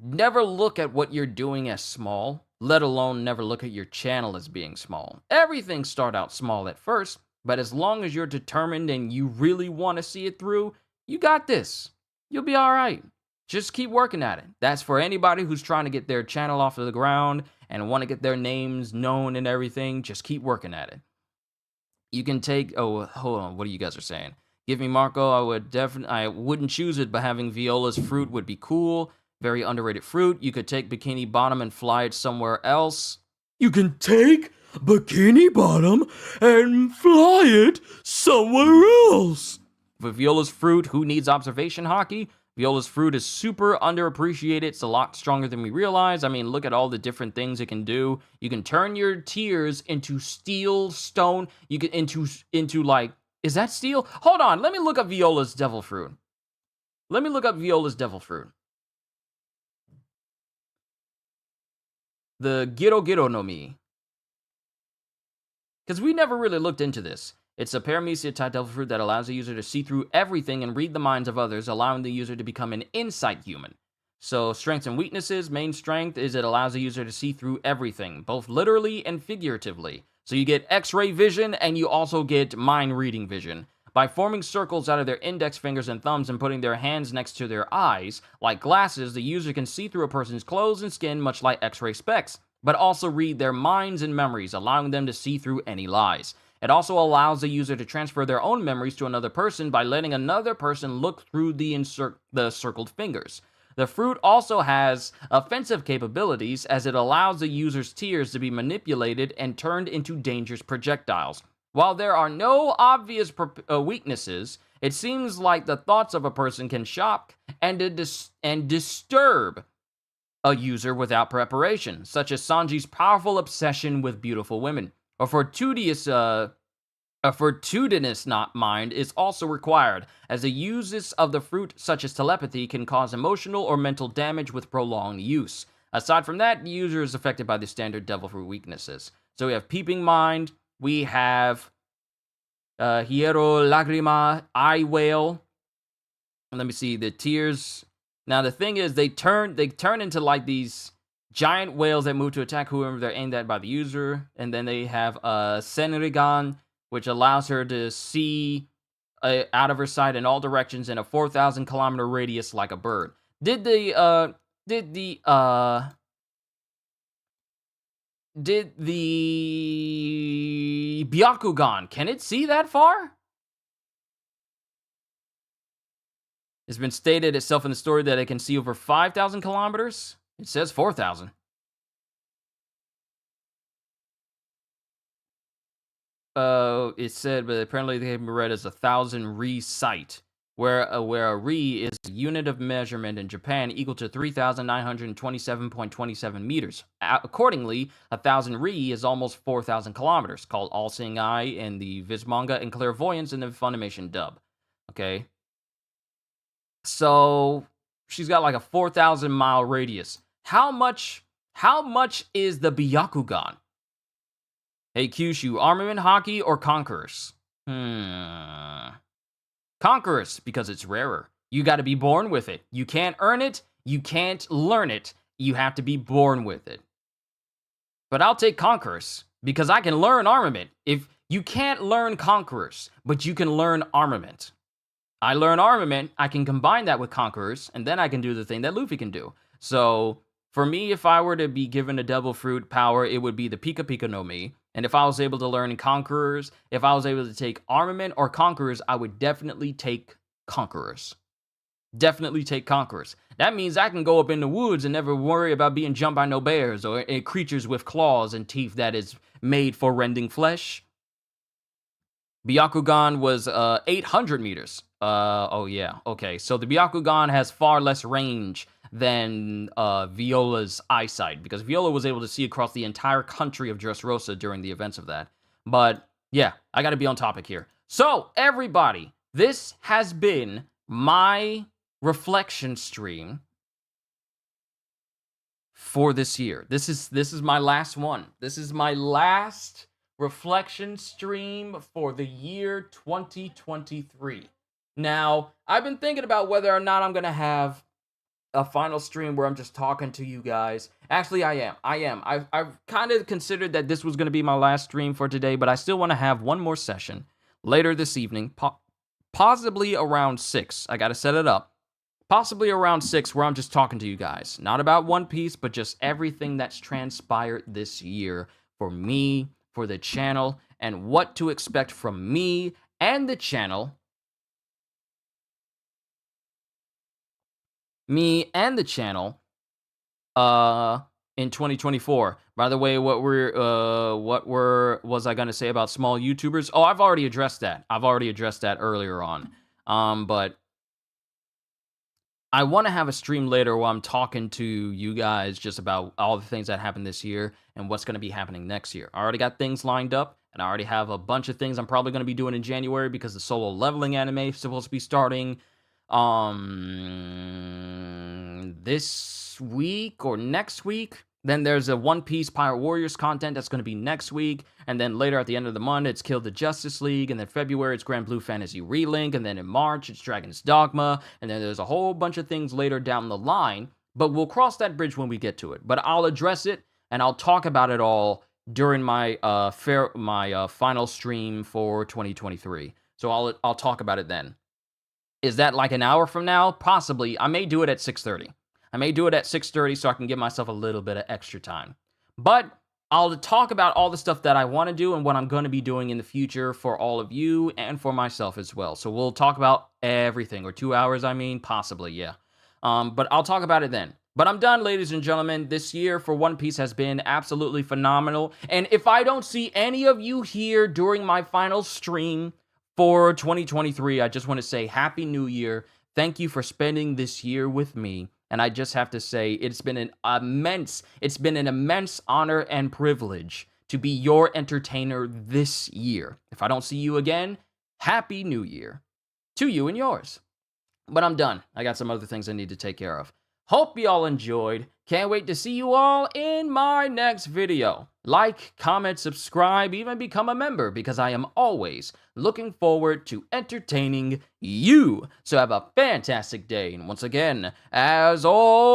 Speaker 1: never look at what you're doing as small, let alone never look at your channel as being small. Everything start out small at first, but as long as you're determined and you really want to see it through, you got this. You'll be all right. Just keep working at it. That's for anybody who's trying to get their channel off of the ground and want to get their names known and everything. Just keep working at it. You can take, oh, hold on, what are you guys are saying? Give me Marco, I wouldn't choose it, but having Viola's fruit would be cool. Very underrated fruit. You could take Bikini Bottom and fly it somewhere else. You can take Bikini Bottom and fly it somewhere else. For Viola's fruit, who needs observation hockey? Viola's fruit is super underappreciated. It's a lot stronger than we realize. I mean, look at all the different things it can do. You can turn your tears into steel, stone. You can into like, is that steel? Hold on, let me look up Viola's devil fruit. The Giro Giro no Mi. Because we never really looked into this. It's a paramecia type devil fruit that allows the user to see through everything and read the minds of others, allowing the user to become an insight human. So, strengths and weaknesses. Main strength is it allows the user to see through everything, both literally and figuratively. So you get X-ray vision, and you also get mind-reading vision. By forming circles out of their index fingers and thumbs and putting their hands next to their eyes, like glasses, the user can see through a person's clothes and skin, much like X-ray specs, but also read their minds and memories, allowing them to see through any lies. It also allows the user to transfer their own memories to another person by letting another person look through the circled fingers. The fruit also has offensive capabilities, as it allows the user's tears to be manipulated and turned into dangerous projectiles. While there are no obvious weaknesses, it seems like the thoughts of a person can shock and disturb a user without preparation, such as Sanji's powerful obsession with beautiful women. A fortuitous mind is also required, as the uses of the fruit, such as telepathy, can cause emotional or mental damage with prolonged use. Aside from that, the user is affected by the standard devil fruit weaknesses. So we have Peeping Mind, we have Hiero Lagrima, Eye Whale. Let me see, the tears. Now the thing is, they turn into like these giant whales that move to attack whoever they're aimed at by the user. And then they have Senrigan, which allows her to see out of her sight in all directions in a 4,000 kilometer radius like a bird. Did the Byakugan, can it see that far? It's been stated itself in the story that it can see over 5,000 kilometers. It says 4,000. It said, but apparently they can be read as 1,000 ri sight, where a ri is a unit of measurement in Japan equal to 3,927.27 meters. Accordingly, 1,000 ri is almost 4,000 kilometers, called All-Seeing Eye in the Viz manga and Clairvoyance in the Funimation dub. Okay. So she's got like a 4,000 mile radius. How much is the Byakugan? Hey, Kyushu, Armament Hockey or Conquerors? Conquerors, because it's rarer. You got to be born with it. You can't earn it. You can't learn it. You have to be born with it. But I'll take Conquerors because I can learn armament. If you can't learn Conquerors, but you can learn armament. I learn armament, I can combine that with Conquerors, and then I can do the thing that Luffy can do. So, for me, if I were to be given a Devil Fruit power, it would be the Pika Pika no Mi. And if I was able to learn Conquerors, if I was able to take armament or Conquerors, I would definitely take Conquerors. Definitely take Conquerors. That means I can go up in the woods and never worry about being jumped by no bears or creatures with claws and teeth that is made for rending flesh. Byakugan was 800 meters. Oh yeah, okay. So the Byakugan has far less range than Viola's eyesight, because Viola was able to see across the entire country of Dressrosa during the events of that. But yeah, I gotta be on topic here. So everybody, this has been my reflection stream for this year. This is my last one. This is my last reflection stream for the year 2023. Now, I've been thinking about whether or not I'm going to have a final stream where I'm just talking to you guys. Actually, I am. I've kind of considered that this was going to be my last stream for today, but I still want to have one more session later this evening, possibly around 6. I got to set it up. Possibly around 6, where I'm just talking to you guys. Not about One Piece, but just everything that's transpired this year for me, for the channel, and what to expect from me and the channel. In 2024. By the way, what was I gonna say about small YouTubers? Oh, I've already addressed that. Earlier on. But I want to have a stream later where I'm talking to you guys just about all the things that happened this year and what's going to be happening next year. I already got things lined up, and I already have a bunch of things I'm probably going to be doing in January because the solo leveling anime is supposed to be starting this week or next week. Then there's a One Piece Pirate Warriors content that's going to be next week. And then later at the end of the month, it's Kill the Justice League. And then February, it's Grand Blue Fantasy Relink. And then in March, it's Dragon's Dogma. And then there's a whole bunch of things later down the line. But we'll cross that bridge when we get to it. But I'll address it and I'll talk about it all during my final stream for 2023. So I'll talk about it then. Is that like an hour from now? Possibly. I may do it at 6:30. So I can give myself a little bit of extra time. But I'll talk about all the stuff that I want to do and what I'm going to be doing in the future for all of you and for myself as well. So we'll talk about everything, or 2 hours, possibly, yeah. But I'll talk about it then. But I'm done, ladies and gentlemen. This year for One Piece has been absolutely phenomenal. And if I don't see any of you here during my final stream for 2023, I just want to say Happy New Year. Thank you for spending this year with me. And I just have to say, it's been an immense honor and privilege to be your entertainer this year. If I don't see you again, Happy New Year to you and yours. But I'm done. I got some other things I need to take care of. Hope y'all enjoyed. Can't wait to see you all in my next video. Like, comment, subscribe, even become a member, because I am always looking forward to entertaining you. So have a fantastic day. And once again, as always,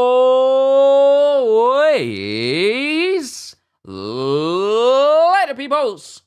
Speaker 1: later, peoples.